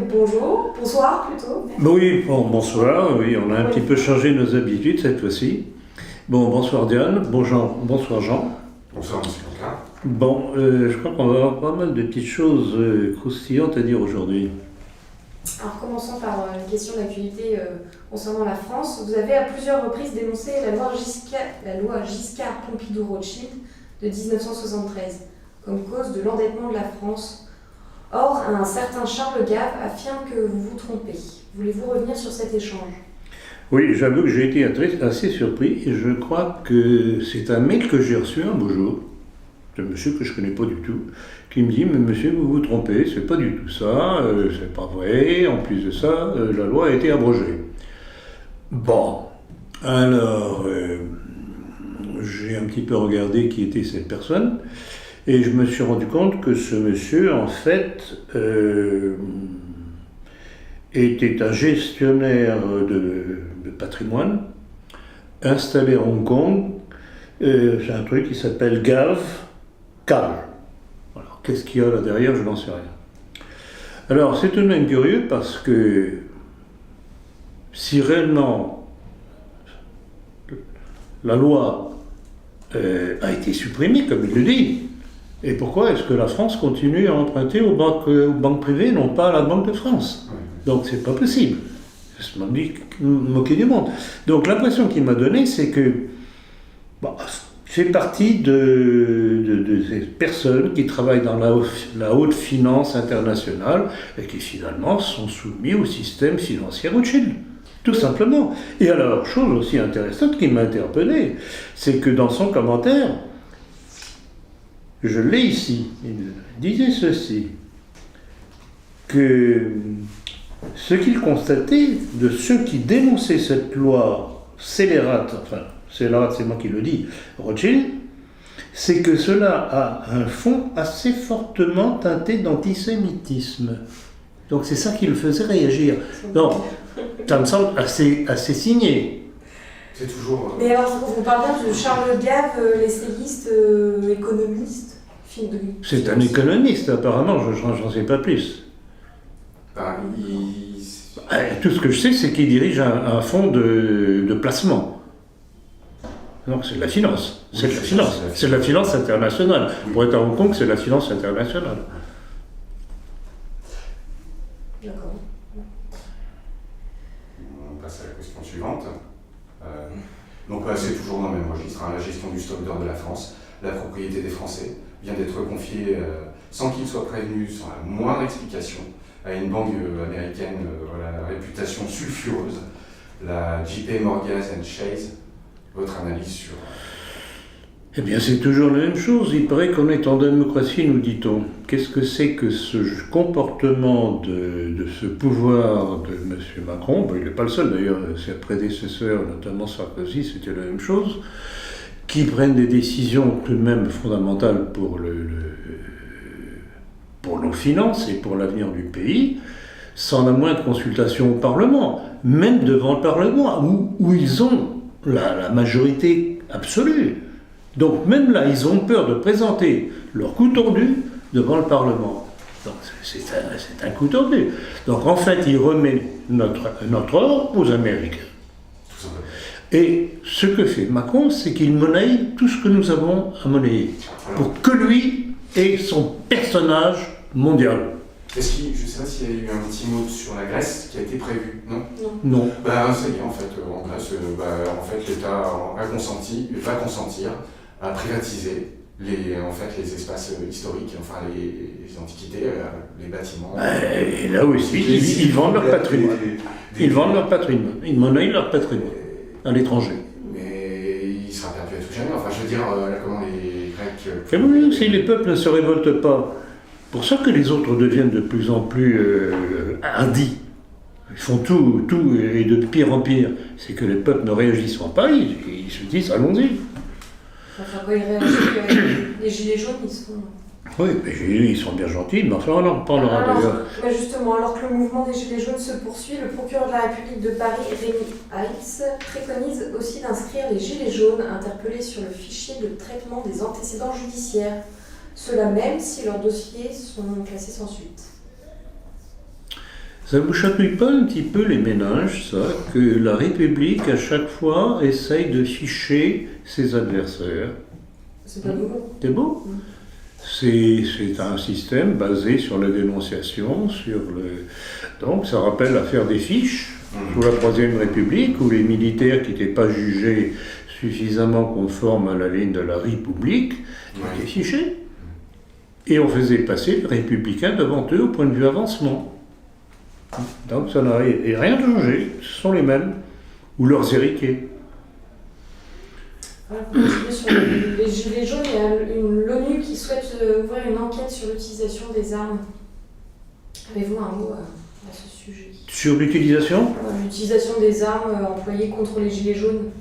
bonjour, bonsoir plutôt. Oui, bonsoir, oui, on a un petit peu changé nos habitudes cette fois-ci. Bon, bonsoir Diane, bonsoir Jean. Bonsoir M. Coquelin. Bon, je crois qu'on va avoir pas mal de petites choses croustillantes à dire aujourd'hui. Alors commençons par une question d'actualité concernant la France. Vous avez à plusieurs reprises dénoncé la loi Giscard-Pompidou-Rothschild de 1973 comme cause de l'endettement de la France. Or, un certain Charles Gave affirme que vous vous trompez. Voulez-vous revenir sur cet échange ? Oui, j'avoue que j'ai été assez surpris et je crois que c'est un mail que j'ai reçu un beau jour, d'un monsieur que je ne connais pas du tout, qui me dit « Mais monsieur, vous vous trompez, c'est pas du tout ça, c'est pas vrai, en plus de ça, la loi a été abrogée. » Bon, alors, j'ai un petit peu regardé qui était cette personne, et je me suis rendu compte que ce monsieur, en fait, était un gestionnaire de patrimoine installé à Hong Kong. C'est un truc qui s'appelle Carl. Alors, qu'est-ce qu'il y a là derrière, je n'en sais rien. Alors, c'est tout de même curieux parce que si réellement la loi a été supprimée, comme il le dit, et pourquoi est-ce que la France continue à emprunter aux banques privées, non pas à la Banque de France ? Donc c'est pas possible. Je me moquer du monde. Donc l'impression qu'il m'a donnée, c'est que fait partie de ces personnes qui travaillent dans la haute finance internationale et qui finalement sont soumis au système financier Rothschild. Tout simplement. Et alors, chose aussi intéressante qui m'a interpellé, c'est que dans son commentaire, je l'ai ici, il disait ceci, que ce qu'il constatait de ceux qui dénonçaient cette loi scélérate, c'est moi qui le dis, Rothschild, c'est que cela a un fond assez fortement teinté d'antisémitisme. Donc c'est ça qui le faisait réagir. Donc, ça me semble assez signé. C'est toujours... Mais alors, on parle bien de Charles Gave, l'essayiste, économiste. C'est un économiste, apparemment, j'en sais pas plus. Tout ce que je sais, c'est qu'il dirige un fonds de placement. Non, c'est de la finance. C'est de la finance. C'est de la finance internationale. Oui. Pour être à Hong Kong, c'est de la finance internationale. D'accord. On passe à la question suivante. Donc c'est toujours dans le même registre. La gestion du stock d'or de la France, la propriété des Français, vient d'être confiée sans qu'ils soient prévenus, sans la moindre explication, à une banque américaine à la réputation sulfureuse, la JP Morgan Chase. Votre analyse sur... Eh bien, c'est toujours la même chose. Il paraît qu'on est en démocratie, nous dit-on. Qu'est-ce que c'est que ce comportement de ce pouvoir de M. Macron ? Il n'est pas le seul, d'ailleurs, ses prédécesseurs, notamment Sarkozy, c'était la même chose, qui prennent des décisions tout de même fondamentales pour nos finances et pour l'avenir du pays, sans la moindre consultation au Parlement, même devant le Parlement, où ils ont la majorité absolue. Donc même là, ils ont peur de présenter leur coup tordu devant le Parlement. Donc c'est un coup tordu. Donc en fait, il remet notre or aux Américains. Et ce que fait Macron, c'est qu'il monnaie tout ce que nous avons à monnayer, pour que lui ait son personnage mondial. Est-ce qu'il, je ne sais pas s'il y a eu un petit mot sur la Grèce qui a été prévu, non ? Non. Ça y est, en fait, l'État va consentir à privatiser les espaces historiques, les antiquités, les bâtiments. Et là aussi, ils vendent leur patrimoine. Ils vendent leur patrimoine. Ils monnaient leur patrimoine à l'étranger. Mais il sera perdu à tout jamais. Enfin, je veux dire, comment les Grecs... Et oui, si les peuples ne se révoltent pas, pour ça que les autres deviennent de plus en plus hardis. Ils font tout et de pire en pire. C'est que les peuples ne réagissent pas, ils se disent allons-y. Enfin, quand ils réagissent, les gilets jaunes, ils sont... Oui, mais ils sont bien gentils, mais enfin on en reparlera d'ailleurs. Justement, alors que le mouvement des gilets jaunes se poursuit, le procureur de la République de Paris, Rémi Haïs, préconise aussi d'inscrire les gilets jaunes interpellés sur le fichier de traitement des antécédents judiciaires. Cela même si leurs dossiers sont classés sans suite. Ça vous chatouille pas un petit peu les méninges, ça, que la République, à chaque fois, essaye de ficher ses adversaires? C'est pas nouveau. C'est beau. C'est un système basé sur la dénonciation, donc ça rappelle l'affaire des fiches, sous la Troisième République, où les militaires qui n'étaient pas jugés suffisamment conformes à la ligne de la République étaient fichés. Et on faisait passer les républicains devant eux au point de vue avancement. Donc ça n'a rien changé, ce sont les mêmes, ou leurs héritiers. Voilà, pour continuer sur les gilets jaunes, il y a l'ONU qui souhaite ouvrir une enquête sur l'utilisation des armes. Avez-vous un mot à ce sujet? Sur l'utilisation? L'utilisation des armes employées contre les gilets jaunes.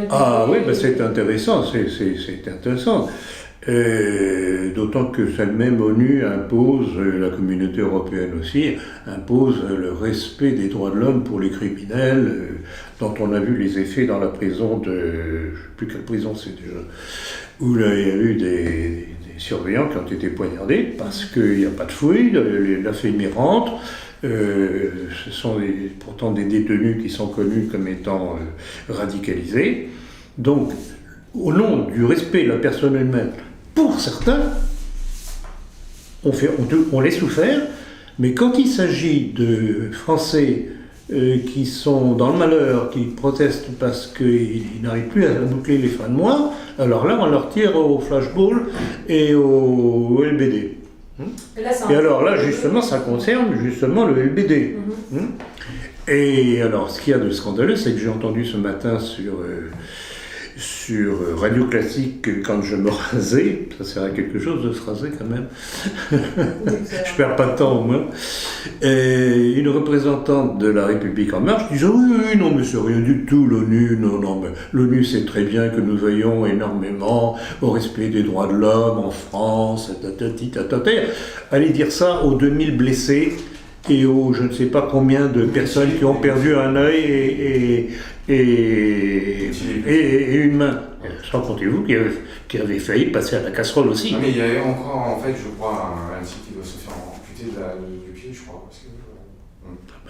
Ah oui, ben c'est intéressant, c'est intéressant. D'autant que cette même ONU impose, la communauté européenne aussi, impose le respect des droits de l'homme pour les criminels, dont on a vu les effets dans la prison je ne sais plus quelle prison c'est déjà, où là, il y a eu des surveillants qui ont été poignardés parce qu'il n'y a pas de fouille, la FEMI rentre. Ce sont pourtant des détenus qui sont connus comme étant radicalisés. Donc, au nom du respect de la personne elle-même, pour certains, on laisse souffrir, mais quand il s'agit de Français qui sont dans le malheur, qui protestent parce qu'ils n'arrivent plus à boucler les fins de mois, alors là, on leur tire au flashball et au LBD. Et alors là, justement, ça concerne justement le LBD. Et alors, ce qu'il y a de scandaleux, c'est que j'ai entendu ce matin sur Radio Classique, quand je me rasais, ça sert à quelque chose de se raser quand même, je perds pas de temps au moins, et une représentante de la République En Marche disait oui, non mais c'est rien du tout l'ONU, non, mais l'ONU sait très bien que nous veillons énormément au respect des droits de l'homme en France, allez dire ça aux 2000 blessés et aux je ne sais pas combien de personnes qui ont perdu un œil et une main. Sans compter vous qui avez failli passer à la casserole aussi. Non, mais il y a encore, en fait, je crois, un type qui doit se faire amputer du pied, je crois. Parce que,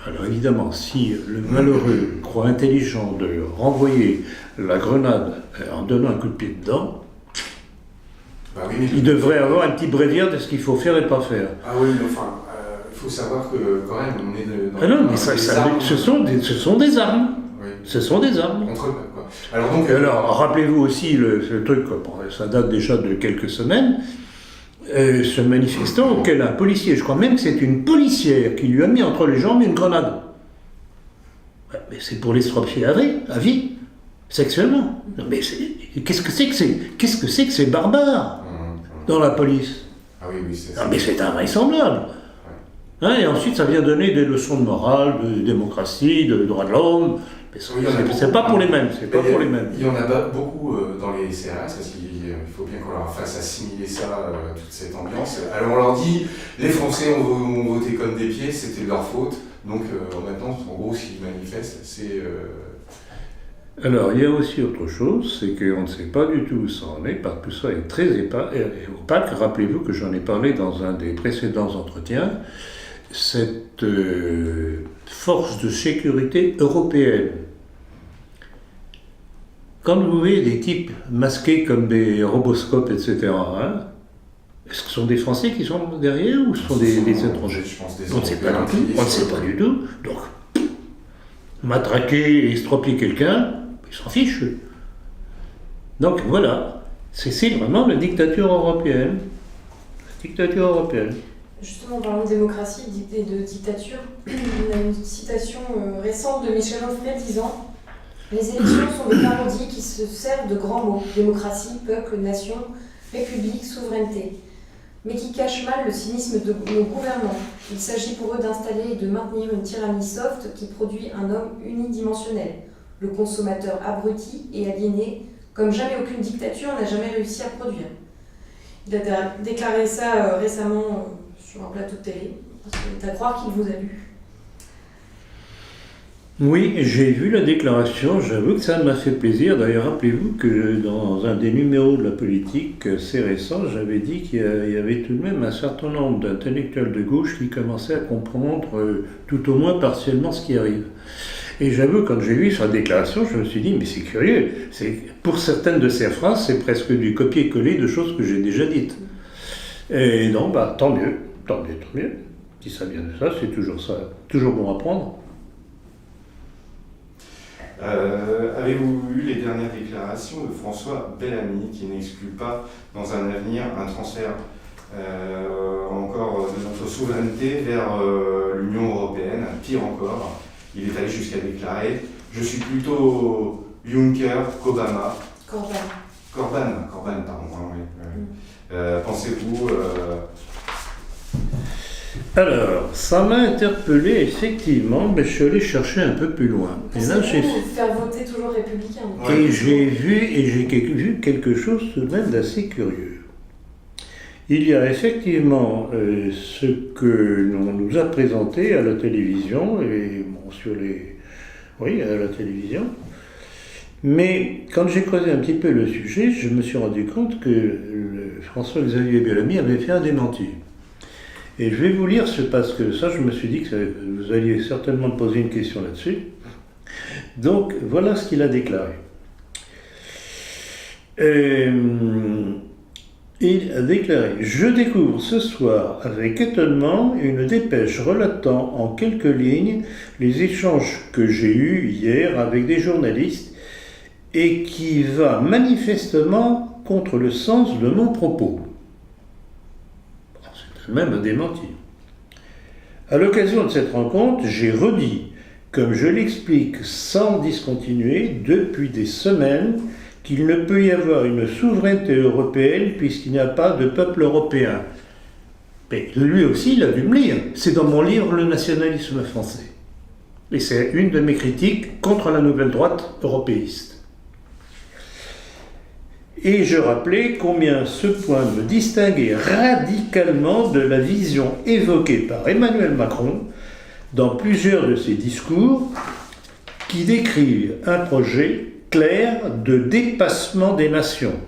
Alors évidemment, si le malheureux croit intelligent de renvoyer la grenade en donnant un coup de pied dedans, il devrait avoir un petit bréviaire de ce qu'il faut faire et pas faire. Ah oui, mais enfin, il faut savoir que quand même, on est dans... Ah non, mais ce sont des armes. Oui. Ce sont des armes. Contre eux, quoi. Alors, rappelez-vous aussi ce truc, ça date déjà de quelques semaines, ce manifestant auquel un policier, je crois même que c'est une policière qui lui a mis entre les jambes une grenade. Ouais, mais c'est pour l'estropier à vie, sexuellement. Non, mais qu'est-ce que c'est que ces barbares dans la police? Ah oui, c'est ça. Non, mais c'est invraisemblable. Hein, et ensuite, ça vient donner des leçons de morale, de démocratie, de droits de l'homme. C'est pas pour les mêmes, c'est pas pour les mêmes. Il y en a beaucoup dans les CRS, parce qu'il faut bien qu'on leur fasse assimiler ça, toute cette ambiance. Alors on leur dit, les Français ont voté comme des pieds, c'était de leur faute, donc maintenant, en gros, s'ils manifestent, c'est... Alors, il y a aussi autre chose, c'est qu'on ne sait pas du tout où ça en est, parce que tout ça est très opaque. Rappelez-vous que j'en ai parlé dans un des précédents entretiens, cette force de sécurité européenne. Quand vous voyez des types masqués comme des roboscopes, etc., est-ce que ce sont des Français qui sont derrière ou ce sont des étrangers? Je pense On ne sait pas du tout. On ne sait pas du tout. Donc, matraquer et estropier quelqu'un, ils s'en fichent. Donc voilà, c'est vraiment la dictature européenne. La dictature européenne. Justement, en parlant de démocratie et de dictature, on a une citation récente de Michel Onfray disant « Les élections sont des parodies qui se servent de grands mots, démocratie, peuple, nation, république, souveraineté, mais qui cachent mal le cynisme de nos gouvernants. Il s'agit pour eux d'installer et de maintenir une tyrannie soft qui produit un homme unidimensionnel, le consommateur abruti et aliéné, comme jamais aucune dictature n'a jamais réussi à produire. » Il a déclaré ça récemment... sur un plateau de télé, parce qu'il est à croire qu'il vous a lu. Oui, j'ai vu la déclaration, j'avoue que ça m'a fait plaisir. D'ailleurs, rappelez-vous que dans un des numéros de la politique assez récent, j'avais dit qu'il y avait tout de même un certain nombre d'intellectuels de gauche qui commençaient à comprendre tout au moins partiellement ce qui arrive. Et j'avoue, quand j'ai vu sa déclaration, je me suis dit, mais c'est curieux. Pour certaines de ces phrases, c'est presque du copier-coller de choses que j'ai déjà dites. Et donc, tant mieux, tant mieux, tant mieux. Si ça vient de ça, c'est toujours bon à prendre. Avez-vous eu les dernières déclarations de François Bellamy qui n'exclut pas dans un avenir un transfert encore de notre souveraineté vers l'Union européenne? Pire encore, il est allé jusqu'à déclarer « Je suis plutôt Juncker qu'Obama ». Corban, pardon. Oui. Pensez-vous... Alors, ça m'a interpellé effectivement, mais je suis allé chercher un peu plus loin. Et là, j'ai faire voter toujours républicain. Et j'ai vu quelque chose tout de même d'assez curieux. Il y a effectivement ce que l'on nous a présenté à la télévision, et bon, à la télévision. Mais quand j'ai creusé un petit peu le sujet, je me suis rendu compte que François-Xavier Bellamy avait fait un démenti. Et je vais vous lire parce que ça, je me suis dit que vous alliez certainement me poser une question là-dessus. Donc, voilà ce qu'il a déclaré. Il a déclaré « Je découvre ce soir avec étonnement une dépêche relatant en quelques lignes les échanges que j'ai eus hier avec des journalistes et qui va manifestement contre le sens de mon propos. » Même un démenti. À l'occasion de cette rencontre, j'ai redit, comme je l'explique sans discontinuer depuis des semaines, qu'il ne peut y avoir une souveraineté européenne puisqu'il n'y a pas de peuple européen. Mais lui aussi, il a dû me lire. C'est dans mon livre « Le nationalisme français ». Et c'est une de mes critiques contre la nouvelle droite européiste. Et je rappelais combien ce point me distinguait radicalement de la vision évoquée par Emmanuel Macron dans plusieurs de ses discours qui décrivent un projet clair de dépassement des nations.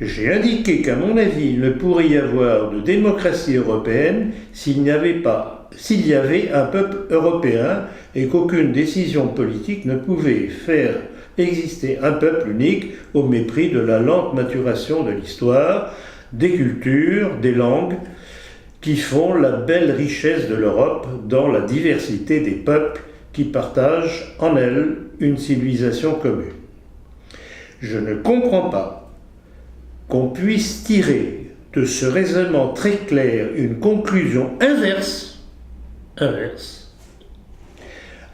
J'ai indiqué qu'à mon avis, il ne pourrait y avoir de démocratie européenne s'il y avait un peuple européen et qu'aucune décision politique ne pouvait faire exister un peuple unique au mépris de la lente maturation de l'histoire, des cultures, des langues, qui font la belle richesse de l'Europe dans la diversité des peuples qui partagent en elle une civilisation commune. Je ne comprends pas qu'on puisse tirer de ce raisonnement très clair une conclusion inverse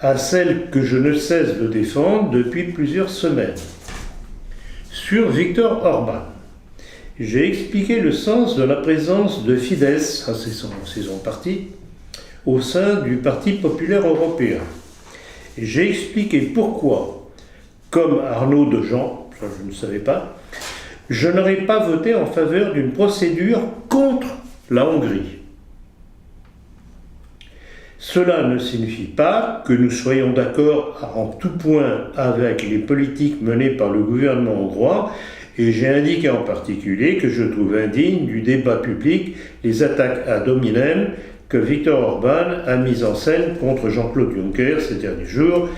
à celle que je ne cesse de défendre depuis plusieurs semaines. Sur Viktor Orban, j'ai expliqué le sens de la présence de Fidesz, c'est son parti, au sein du Parti populaire européen. Et j'ai expliqué pourquoi, comme Arnaud Dejean, ça je ne savais pas, je n'aurais pas voté en faveur d'une procédure contre la Hongrie. Cela ne signifie pas que nous soyons d'accord en tout point avec les politiques menées par le gouvernement hongrois, et j'ai indiqué en particulier que je trouve indigne du débat public les attaques ad hominem que Viktor Orban a mises en scène contre Jean-Claude Juncker ces derniers jours,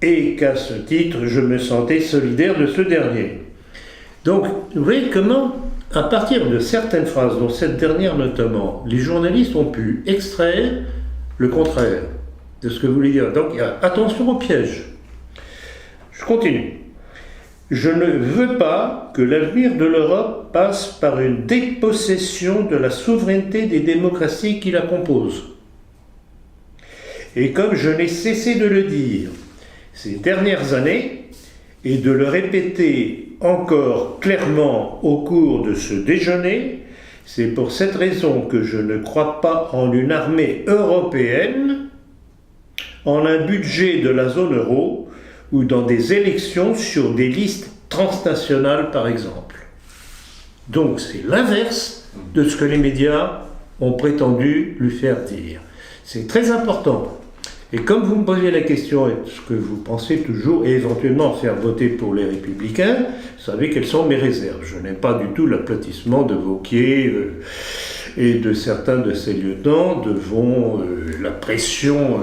et qu'à ce titre, je me sentais solidaire de ce dernier. Donc, vous voyez comment, à partir de certaines phrases, dont cette dernière notamment, les journalistes ont pu extraire le contraire de ce que vous voulez dire. Donc, attention au piège. Je continue. Je ne veux pas que l'avenir de l'Europe passe par une dépossession de la souveraineté des démocraties qui la composent. Et comme je n'ai cessé de le dire ces dernières années, et de le répéter encore clairement au cours de ce déjeuner, c'est pour cette raison que je ne crois pas en une armée européenne, en un budget de la zone euro ou dans des élections sur des listes transnationales par exemple. Donc c'est l'inverse de ce que les médias ont prétendu lui faire dire. C'est très important. Et comme vous me posez la question, est-ce que vous pensez toujours et éventuellement faire voter pour les Républicains, vous savez quelles sont mes réserves. Je n'aime pas du tout l'aplatissement de Wauquiez et de certains de ses lieutenants devant la pression,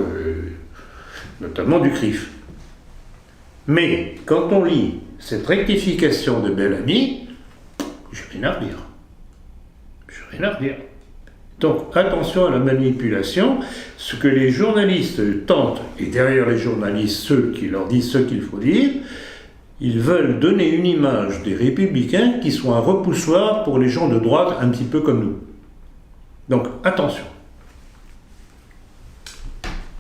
notamment du CRIF. Mais quand on lit cette rectification de Bellamy, je n'ai rien à redire. Je n'ai rien à redire. Donc attention à la manipulation. Ce que les journalistes tentent, et derrière les journalistes ceux qui leur disent ce qu'il faut dire, ils veulent donner une image des républicains qui sont un repoussoir pour les gens de droite un petit peu comme nous. Donc attention.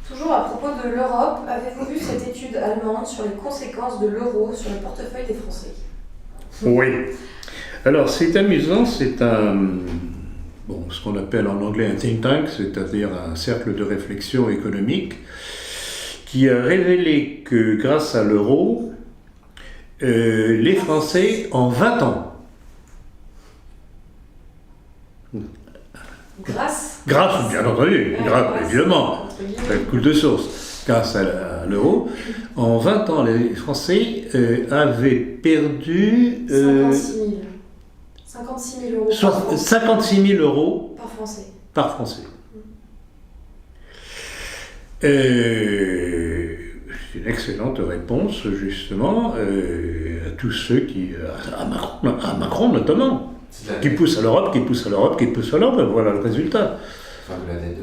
Toujours à propos de l'Europe, avez-vous vu cette étude allemande sur les conséquences de l'euro sur le portefeuille des Français? Oui. Alors c'est amusant, c'est ce qu'on appelle en anglais un think tank, c'est-à-dire un cercle de réflexion économique, qui a révélé que grâce à l'euro, les Français, en 20 ans, Grâce, bien entendu, évidemment, ça coule de source, grâce à l'euro, en 20 ans, les Français avaient perdu 56 000 euros 56 000 euros par Français. C'est une excellente réponse, justement, à tous ceux qui... à Macron notamment, qui pousse à l'Europe, voilà le résultat. Enfin, de la dette.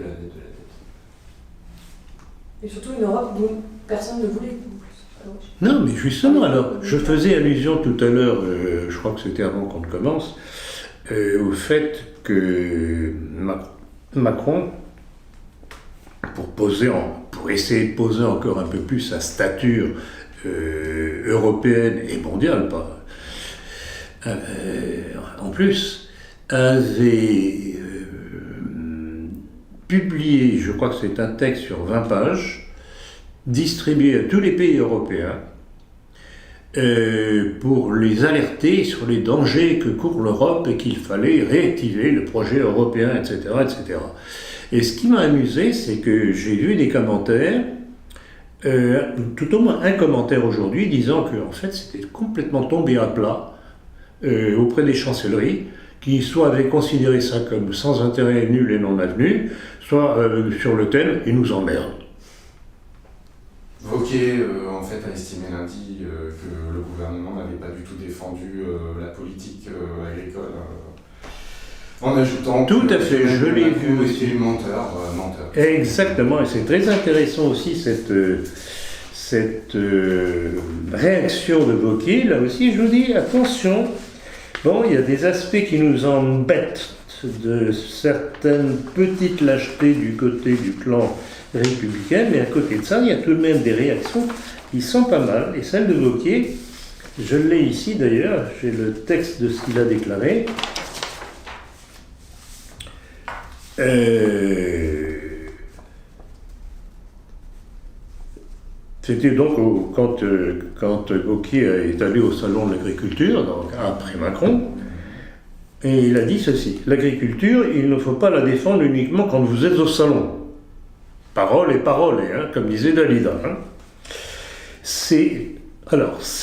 Et surtout une Europe dont personne ne voulait. Non, mais justement, alors, je faisais allusion tout à l'heure, je crois que c'était avant qu'on ne commence, au fait que Macron, pour essayer de poser encore un peu plus sa stature européenne et mondiale, en plus, avait publié, je crois que c'est un texte sur 20 pages, distribué à tous les pays européens pour les alerter sur les dangers que court l'Europe et qu'il fallait réactiver le projet européen, etc., etc. Et ce qui m'a amusé, c'est que j'ai vu des commentaires, tout au moins un commentaire aujourd'hui, disant que en fait, c'était complètement tombé à plat auprès des chancelleries, qui soit avaient considéré ça comme sans intérêt, nul et non avenu, soit sur le thème « ils nous emmerdent ». Wauquiez, en fait, a estimé lundi que le gouvernement n'avait pas du tout défendu la politique agricole, en ajoutant tout à fait, je l'ai vu aussi. Menteur. Exactement, et c'est très intéressant aussi cette réaction de Wauquiez. Là aussi, je vous dis, attention, bon, il y a des aspects qui nous embêtent, de certaines petites lâchetés du côté du clan républicain, mais à côté de ça, il y a tout de même des réactions qui sont pas mal. Et celle de Wauquiez, je l'ai ici d'ailleurs, j'ai le texte de ce qu'il a déclaré. C'était donc quand Wauquiez est allé au salon de l'agriculture, donc après Macron, et il a dit ceci: l'agriculture, il ne faut pas la défendre uniquement quand vous êtes au salon. Parole et parole, hein, comme disait Dalida. Hein. C'est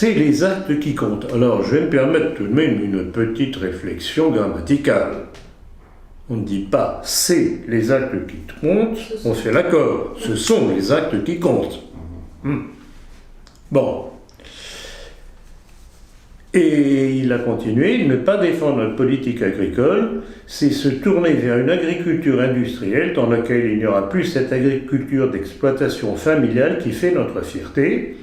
les actes qui comptent. Alors, je vais me permettre tout de même une petite réflexion grammaticale. On ne dit pas « c'est les actes qui comptent », on fait l'accord. Ce sont les actes qui comptent. Bon. Et il a continué, ne pas défendre notre politique agricole, c'est se tourner vers une agriculture industrielle dans laquelle il n'y aura plus cette agriculture d'exploitation familiale qui fait notre fierté,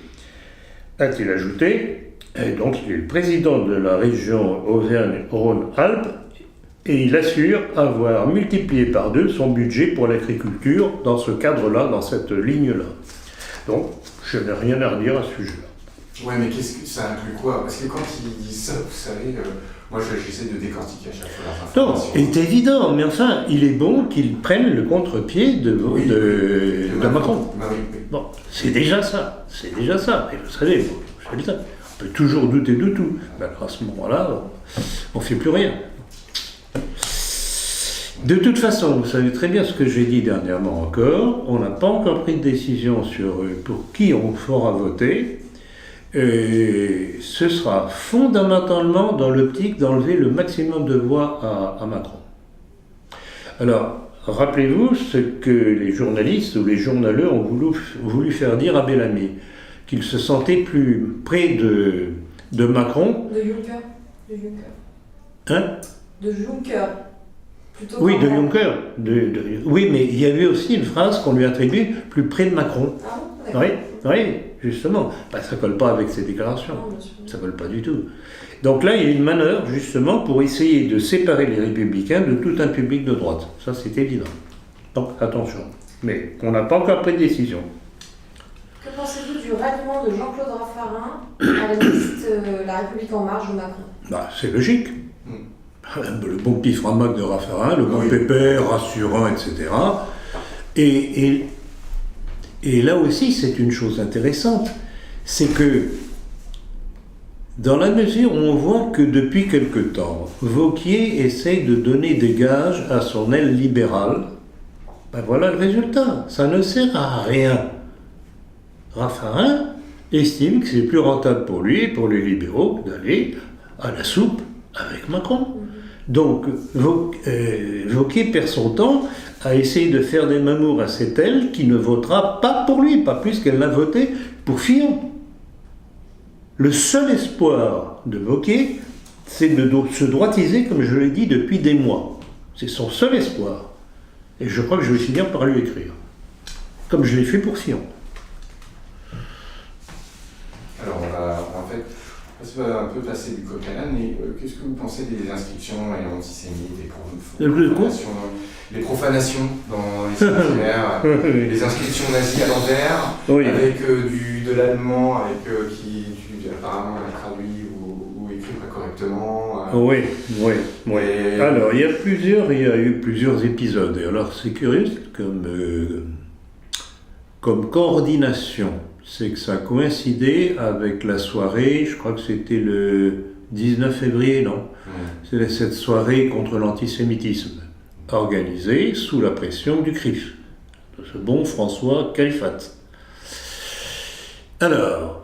a-t-il ajouté. Et donc il est le président de la région Auvergne-Rhône-Alpes et il assure avoir multiplié par 2 son budget pour l'agriculture dans ce cadre-là, dans cette ligne-là. Donc je n'ai rien à redire à ce sujet-là. Ouais, mais qu'est-ce que ça inclut quoi? Parce que quand il dit ça, vous savez, moi j'essaie de décortiquer à chaque fois leurs informations. Non, c'est évident, mais enfin, il est bon qu'ils prennent le contre-pied de Macron. Bah oui. Bon, c'est déjà ça. Et vous savez, on peut toujours douter de tout. Mais alors à ce moment-là, on ne fait plus rien. De toute façon, vous savez très bien ce que j'ai dit dernièrement encore, on n'a pas encore pris de décision sur pour qui on fera voter. Ce sera fondamentalement dans l'optique d'enlever le maximum de voix à Macron. Alors, rappelez-vous ce que les journalistes ou les journaleux ont voulu faire dire à Bellamy, qu'il se sentait plus près de Macron. De Juncker. De Juncker. Hein? De Juncker. Plutôt Oui, de qu'en- Juncker. Oui, mais il y avait aussi une phrase qu'on lui attribue, plus près de Macron. Ah bon, d'accord. Oui, justement. Bah, ça ne colle pas avec ses déclarations. Non, bien sûr. Ça ne colle pas du tout. Donc là, il y a une manœuvre, justement, pour essayer de séparer les républicains de tout un public de droite. Ça, c'est évident. Donc, attention. Mais on n'a pas encore pris de décision. Que pensez-vous du ralliement de Jean-Claude Raffarin à la liste La République En Marche de Macron? Bah, c'est logique. Le bon petit framac de Raffarin, le bon Oui. pépère, rassurant, etc. Et là aussi, c'est une chose intéressante, c'est que dans la mesure où on voit que depuis quelque temps, Wauquiez essaye de donner des gages à son aile libérale, ben voilà le résultat, ça ne sert à rien. Raffarin estime que c'est plus rentable pour lui et pour les libéraux d'aller à la soupe avec Macron. Donc, Wauquiez perd son temps à essayer de faire des mamours à cette aile qui ne votera pas pour lui, pas plus qu'elle l'a voté pour Fillon. Le seul espoir de Wauquiez, c'est de se droitiser, comme je l'ai dit, depuis des mois. C'est son seul espoir. Et je crois que je vais finir par lui écrire. Comme je l'ai fait pour Fillon. Alors, on va un peu passer du coq à l'âne, mais qu'est-ce que vous pensez des inscriptions antisémites, les profanations dans les cimetières, les inscriptions nazies à l'envers, Oui. avec de l'allemand, qui apparemment est traduit ou écrit pas correctement. Oui. Et- Alors, il y a eu plusieurs épisodes. Et alors, c'est curieux, comme coordination. C'est que ça a coïncidé avec la soirée, je crois que c'était le 19 février, non? C'est cette soirée contre l'antisémitisme, organisée sous la pression du CRIF, de ce bon François Califat. Alors,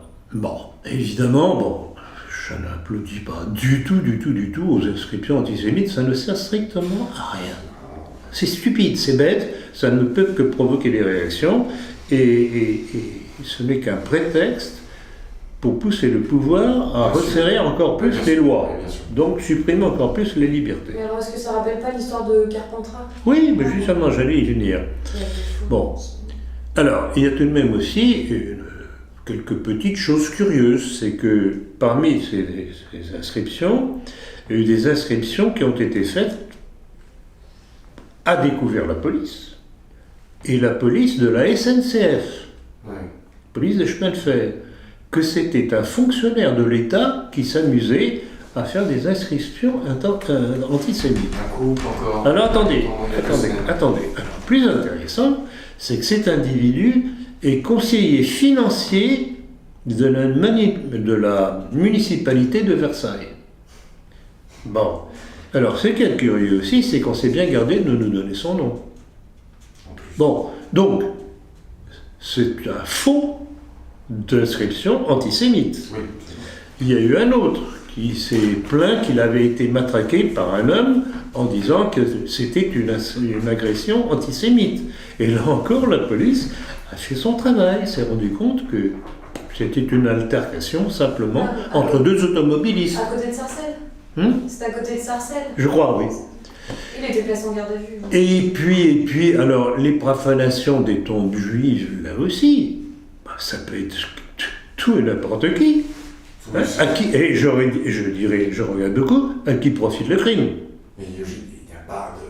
évidemment, je n'applaudis pas du tout aux inscriptions antisémites, ça ne sert strictement à rien. C'est stupide, c'est bête, ça ne peut que provoquer des réactions, et ce n'est qu'un prétexte pour pousser le pouvoir à Bien sûr. resserrer encore plus Bien les sûr, lois, bien sûr. donc supprimer encore plus les libertés. Mais alors, est-ce que ça rappelle pas l'histoire de Carpentras? Oui, mais justement, j'allais y venir. Bon. Alors, il y a tout de même aussi quelques petites choses curieuses. C'est que parmi ces inscriptions, il y a eu des inscriptions qui ont été faites à découvert la police, et la police de la SNCF, Ouais. police des chemins de fer, que c'était un fonctionnaire de l'État qui s'amusait à faire des inscriptions antisémites. Un couple encore. Alors attendez. Il y a 2 semaines. Alors, plus intéressant, c'est que cet individu est conseiller financier de la municipalité de Versailles. Bon. Alors, ce qui est curieux aussi, c'est qu'on s'est bien gardé de nous donner son nom. En plus. Bon, donc, c'est un faux d'inscription antisémite. Oui. Il y a eu un autre qui s'est plaint qu'il avait été matraqué par un homme en disant que c'était une agression antisémite. Et là encore, la police a fait son travail, s'est rendu compte que c'était une altercation simplement entre deux automobilistes. À côté de Sarcelles. C'est à côté de Sarcelles. Je crois, oui. Il était placé en garde à vue. Et puis, alors, les profanations des tombes juives, là aussi, ça peut être tout et n'importe qui. Oui, À qui, et je regarde beaucoup, à qui profite le crime. Mais il n'y a pas de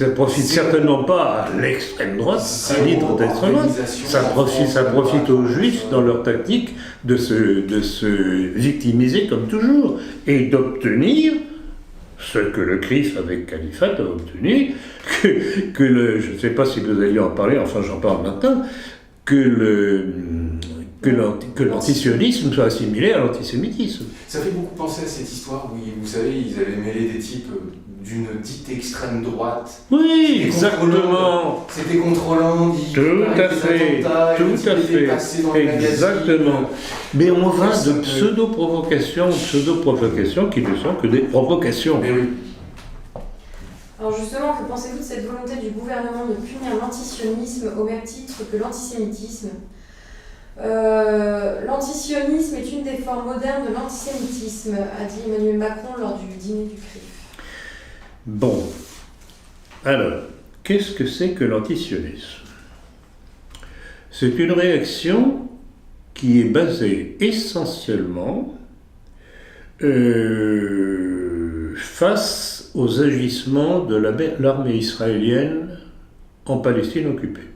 Ça profite certainement pas à l'extrême droite, à l'hydre d'extrême droite. Ça profite aux juifs dans leur tactique de se victimiser comme toujours et d'obtenir ce que le CRIF avec Califat a obtenu, je ne sais pas si vous alliez en parler, enfin j'en parle maintenant, que l'antisionisme soit assimilé à l'antisémitisme. Ça fait beaucoup penser à cette histoire où, vous savez, ils avaient mêlé des types d'une dite extrême droite. Oui, exactement. C'était contre Hollande. Tout à fait, tout à fait, exactement. Mais on va de pseudo-provocations qui ne sont que des provocations. Mais oui. Alors justement, que pensez-vous de cette volonté du gouvernement de punir l'antisionisme au même titre que l'antisémitisme ? L'antisionisme est une des formes modernes de l'antisémitisme, a dit Emmanuel Macron lors du dîner du CRIF. Bon, alors, qu'est-ce que c'est que l'antisionisme ? C'est une réaction qui est basée essentiellement face aux agissements de l'armée israélienne en Palestine occupée.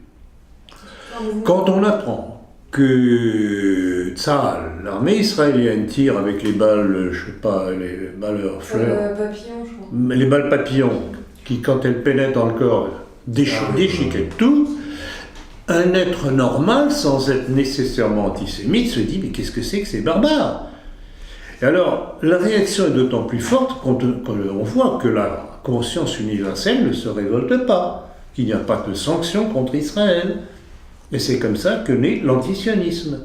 Quand on apprend que Tzahal, l'armée israélienne, tire avec les balles, je sais pas, les balles fleurs, Papillon, je crois. Les balles papillons, qui quand elles pénètrent dans le corps, déchiquettent tout, un être normal, sans être nécessairement antisémite, se dit « mais qu'est-ce que c'est barbare ?» Et alors, la réaction est d'autant plus forte quand on voit que la conscience universelle ne se révolte pas, qu'il n'y a pas de sanctions contre Israël. Et c'est comme ça que naît l'antisionisme.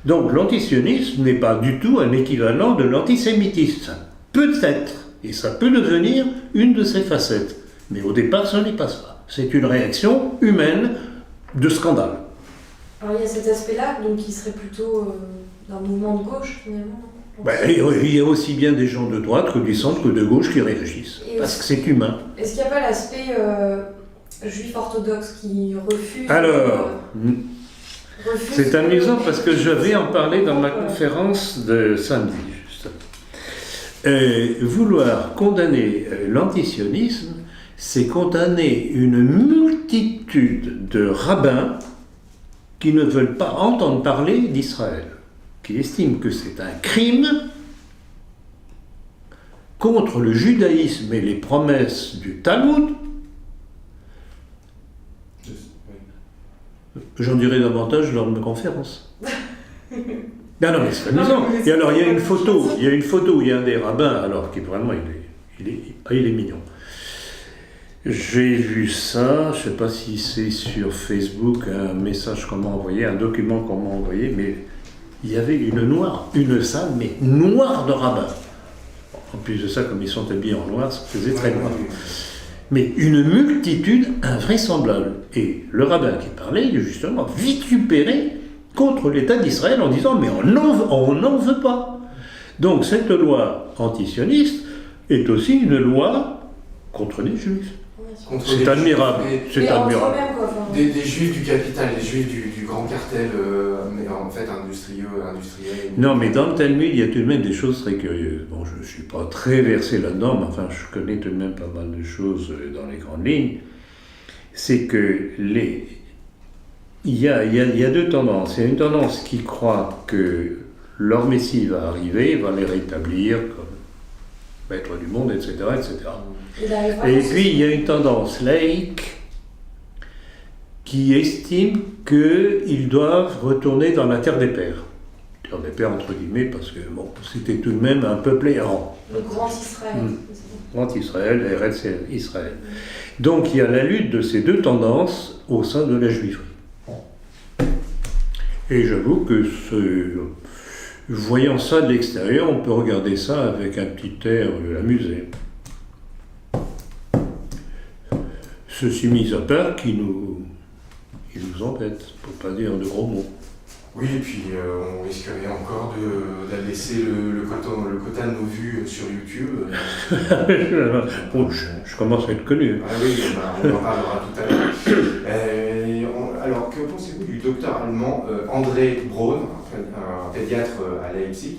Donc l'antisionisme n'est pas du tout un équivalent de l'antisémitisme. Peut-être, et ça peut devenir une de ses facettes. Mais au départ, ce n'est pas ça. C'est une réaction humaine de scandale. Alors il y a cet aspect-là, donc qui serait plutôt d'un mouvement de gauche finalement. Il y a aussi bien des gens de droite que du centre que de gauche qui réagissent. Parce que c'est humain. Est-ce qu'il n'y a pas l'aspect juif orthodoxe qui refuse... Alors, c'est amusant parce que je vais en parler dans ma conférence de samedi, juste. Vouloir condamner l'antisionisme, c'est condamner une multitude de rabbins qui ne veulent pas entendre parler d'Israël, qui estiment que c'est un crime contre le judaïsme et les promesses du Talmud. J'en dirai davantage lors de ma conférence. Non, mais c'est amusant. Et alors, il y a une photo où il y a un des rabbins, alors qui vraiment, il est mignon. J'ai vu ça, je ne sais pas si c'est sur Facebook, un message qu'on m'a envoyé, un document qu'on m'a envoyé, mais il y avait une salle, mais noire de rabbins. En plus de ça, comme ils sont habillés en noir, ça faisait très noir. Mais une multitude invraisemblable. Et le rabbin qui parlait, justement, vitupérait contre l'État d'Israël en disant « mais on n'en veut pas ». Donc cette loi antisioniste est aussi une loi contre les Juifs. C'est admirable. C'est admirable. Des Juifs du capital, des Juifs du grand cartel, mais en fait industriel. Non, mais dans le Talmud, il y a tout de même des choses très curieuses. Bon, je ne suis pas très versé là-dedans, mais enfin, je connais tout de même pas mal de choses dans les grandes lignes. C'est que il y a deux tendances. Il y a une tendance qui croit que leur Messie va arriver, va les rétablir comme maître du monde, etc., etc. Et puis, il y a une tendance laïque qui estime qu'ils doivent retourner dans la terre des pères. Terre des pères, entre guillemets, parce que bon, c'était tout de même un peuple errant. Le Grand Israël. Grand Israël, Eretz Israël. Donc, il y a la lutte de ces deux tendances au sein de la juiverie. Et j'avoue que voyant ça de l'extérieur, on peut regarder ça avec un petit air amusé. Ceci mis à part qui nous embête, pour pas dire de gros mots. Oui, et puis on risquerait encore de laisser le quota de nos vues sur YouTube. Bon, je commence à être connu. Ah oui, on en parlera tout à l'heure. Alors, que pensez-vous du docteur allemand André Braun, un pédiatre à Leipzig,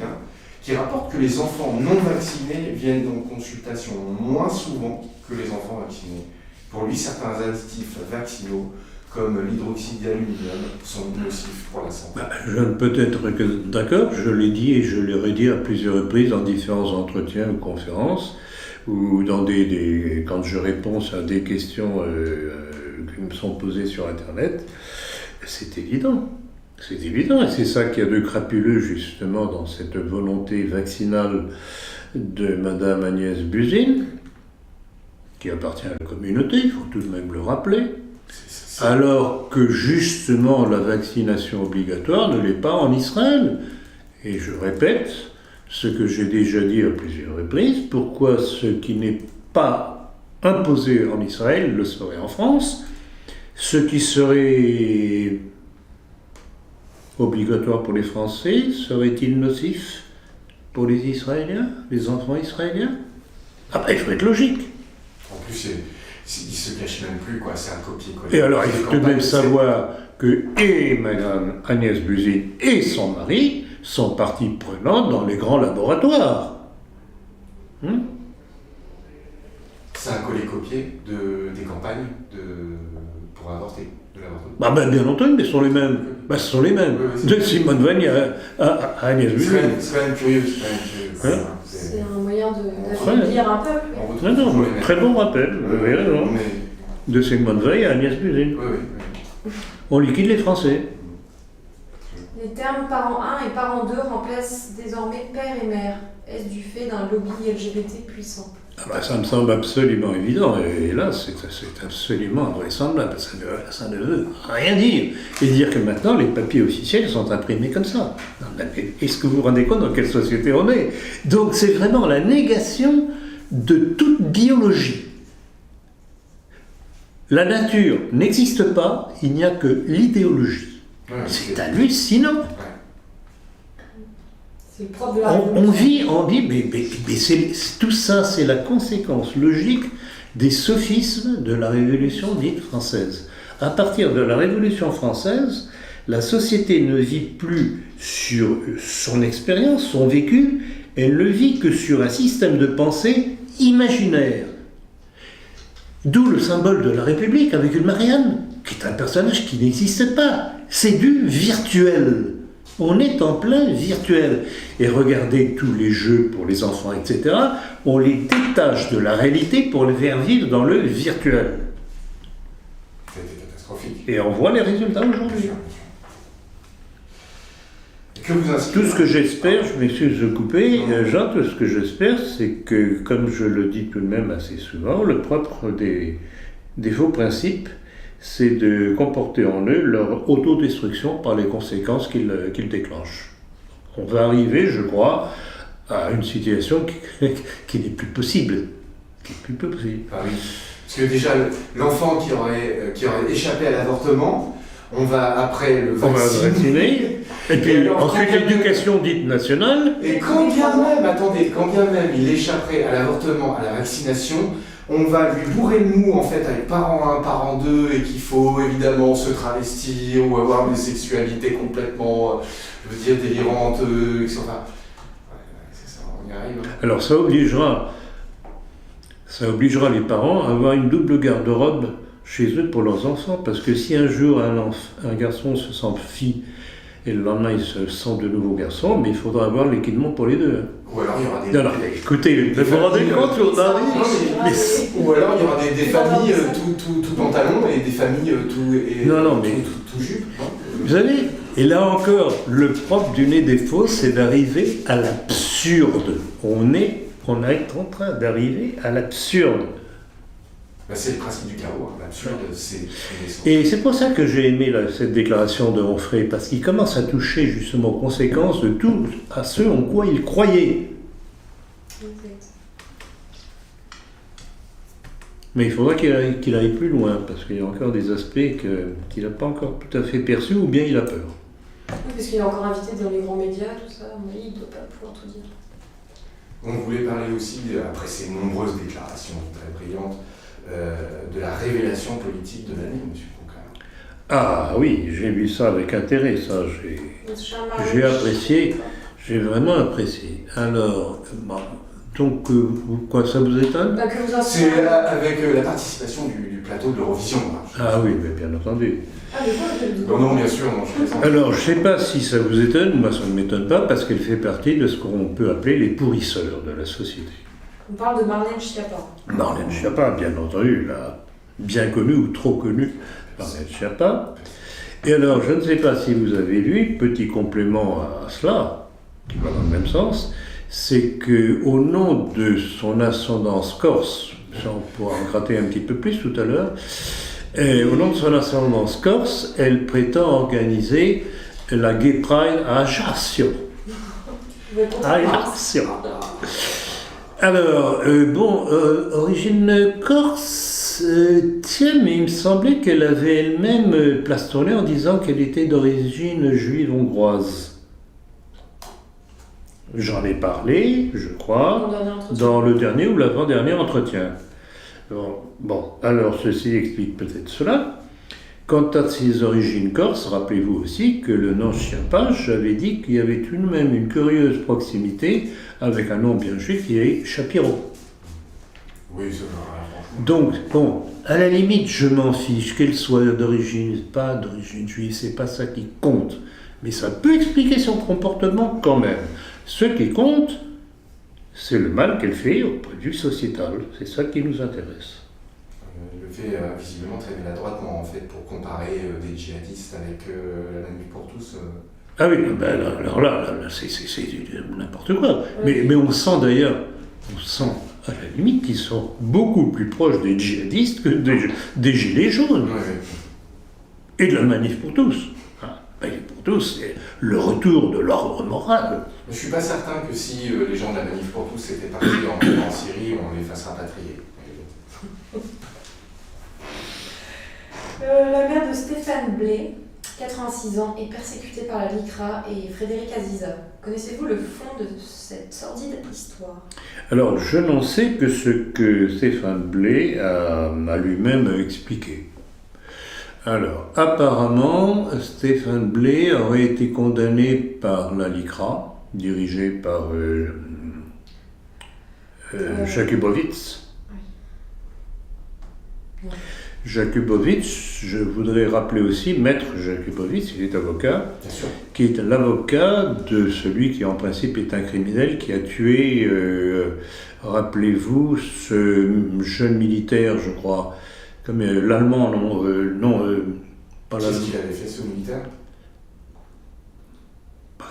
qui rapporte que les enfants non vaccinés viennent en consultation moins souvent que les enfants vaccinés. Pour lui, certains additifs vaccinaux, comme l'hydroxyde d'aluminium, sont nocifs pour la santé. Je ne peux être que d'accord, je l'ai dit et je l'ai redit à plusieurs reprises dans différents entretiens ou conférences, ou quand je réponds à des questions qui me sont posées sur Internet. C'est évident. C'est évident, et c'est ça qu'il y a de crapuleux justement dans cette volonté vaccinale de Madame Agnès Buzyn. qui appartient à la communauté, il faut tout de même le rappeler, alors que justement la vaccination obligatoire ne l'est pas en Israël. Et je répète ce que j'ai déjà dit à plusieurs reprises, pourquoi ce qui n'est pas imposé en Israël le serait en France, ce qui serait obligatoire pour les Français serait-il nocif pour les Israéliens, les enfants israéliens? Ah ben il faut être logique. En plus, il se cache même plus, quoi. C'est un copier-coller. Et alors, il faut tout de même savoir que et Madame Agnès Buzyn et son mari sont partie prenante dans les grands laboratoires. C'est un coller-copier des campagnes pour avorter, de l'avortement. Bah ben, bien entendu, mais ce sont les mêmes. Bah, ce sont les mêmes. Oui, de Simone Veil à Agnès Buzyn. C'est quand même curieux. C'est un moyen d'affaiblir un peuple. Non, très bon rappel. Vous avez raison. De Simone Veil à Agnès Buzyn. Oui. On liquide les Français. Les termes parent 1 et parent 2 remplacent désormais père et mère. Est-ce du fait d'un lobby LGBT puissant? Ah bah, ça me semble absolument évident, et là c'est absolument invraisemblable, ça ne veut rien dire. Et dire que maintenant les papiers officiels sont imprimés comme ça. Est-ce que vous vous rendez compte dans quelle société on est? Donc c'est vraiment la négation de toute biologie. La nature n'existe pas, il n'y a que l'idéologie. Ouais, c'est hallucinant. C'est le propre de la On vit, mais tout ça, c'est la conséquence logique des sophismes de la Révolution dite française. À partir de la Révolution française, la société ne vit plus sur son expérience, son vécu, elle ne vit que sur un système de pensée imaginaire. D'où le symbole de la République avec une Marianne, qui est un personnage qui n'existe pas. C'est du virtuel. On est en plein virtuel. Et regardez tous les jeux pour les enfants, etc. On les détache de la réalité pour les faire vivre dans le virtuel. C'était catastrophique. Et on voit les résultats aujourd'hui. Tout ce que j'espère, je m'excuse de couper, Jean, tout ce que j'espère, c'est que, comme je le dis tout de même assez souvent, le propre des faux principes, c'est de comporter en eux leur autodestruction par les conséquences qu'ils déclenchent. On va arriver, je crois, à une situation qui n'est plus possible. Qui n'est plus possible. Ah oui. Parce que déjà, l'enfant qui aurait échappé à l'avortement, on va après le vacciner. Et puis ensuite l'éducation dite nationale. Et quand bien même il échapperait à l'avortement, à la vaccination, on va lui bourrer le mou en fait avec parent 1, parent 2 et qu'il faut évidemment se travestir ou avoir des sexualités complètement, délirantes, etc. C'est ça, on y arrive. Hein. Alors ça obligera les parents à avoir une double garde-robe chez eux pour leurs enfants, parce que si un jour un garçon se sent fille et le lendemain il se sent de nouveau garçon, mais il faudra avoir l'équipement pour les deux. Ou alors il y aura des... Non, écoutez, vous vous rendez compte, ou alors il y aura des familles tout pantalon et des familles tout jupe. Vous savez, et là encore, le propre du nez des faux, c'est d'arriver à l'absurde. On est en train d'arriver à l'absurde. C'est le principe du chaos, l'absurde, c'est... Et c'est pour ça que j'ai aimé cette déclaration de Onfray, parce qu'il commence à toucher justement aux conséquences de tout à ceux en quoi il croyait. Mais il faudra qu'il aille plus loin, parce qu'il y a encore des aspects qu'il n'a pas encore tout à fait perçus, ou bien il a peur. Oui, parce qu'il est encore invité dans les grands médias, tout ça, mais il ne doit pas pouvoir tout dire. On voulait parler aussi, après ces nombreuses déclarations très brillantes, de la révélation politique de l'année, M. Concar. Ah oui, j'ai vu ça avec intérêt, ça, j'ai apprécié, j'ai vraiment apprécié. Alors, donc, quoi, ça vous étonne? C'est avec la participation du plateau de l'Eurovision. Ah oui, mais bien entendu. Non, bien sûr, non, je plaisante. Alors, je ne sais pas si ça vous étonne, moi ça ne m'étonne pas, parce qu'elle fait partie de ce qu'on peut appeler les pourrisseurs de la société. On parle de Marlène Schiappa. Marlène Schiappa, bien entendu, là, bien connue ou trop connue, Marlène Schiappa. Et alors, je ne sais pas si vous avez lu, petit complément à cela, qui va dans le même sens, c'est qu'au nom de son ascendance corse, Ça, on pourra en gratter un petit peu plus tout à l'heure. Et au nom de son ascendance corse, elle prétend organiser la Gay Pride à Ajaccio. Ajaccio. Alors, origine corse, tiens, mais il me semblait qu'elle avait elle-même plastourné en disant qu'elle était d'origine juive hongroise. J'en ai parlé, je crois, dans le dernier ou l'avant-dernier entretien. Bon, alors ceci explique peut-être cela. Quant à ses origines corses, rappelez-vous aussi que le nom Chiappage avait dit qu'il y avait tout de même une curieuse proximité avec un nom bien juif qui est Shapiro. Oui, c'est vrai, Donc, bon, à la limite, je m'en fiche qu'elle soit d'origine, pas d'origine juive, c'est pas ça qui compte. Mais ça peut expliquer son comportement quand même. Ce qui compte, c'est le mal qu'elle fait au point de vue sociétal. C'est ça qui nous intéresse. Le fait visiblement très maladroitement en fait pour comparer des djihadistes avec la Manif pour tous. Ah oui, ben alors là c'est n'importe quoi. Mais on sent d'ailleurs, à la limite qu'ils sont beaucoup plus proches des djihadistes que des gilets jaunes. Et de la Manif pour tous. Manif pour tous, c'est le retour de l'ordre moral. Je ne suis pas certain que si les gens de la Manif pour tous étaient partis en Syrie, on les fasse rapatrier. La mère de Stéphane Blais, 86 ans, est persécutée par la LICRA et Frédéric Aziza. Connaissez-vous le fond de cette sordide histoire? Alors, je n'en sais que ce que Stéphane Blais a lui-même expliqué. Alors, apparemment, Stéphane Blais aurait été condamné par la LICRA, dirigée par Jakubowicz. Oui. Jakubowicz, je voudrais rappeler aussi, maître Jakubowicz, il est avocat, qui est l'avocat de celui qui en principe est un criminel, qui a tué, rappelez-vous, ce jeune militaire, je crois, comme l'allemand, pas l'allemand. Qu'est-ce qu'il avait fait, ce militaire?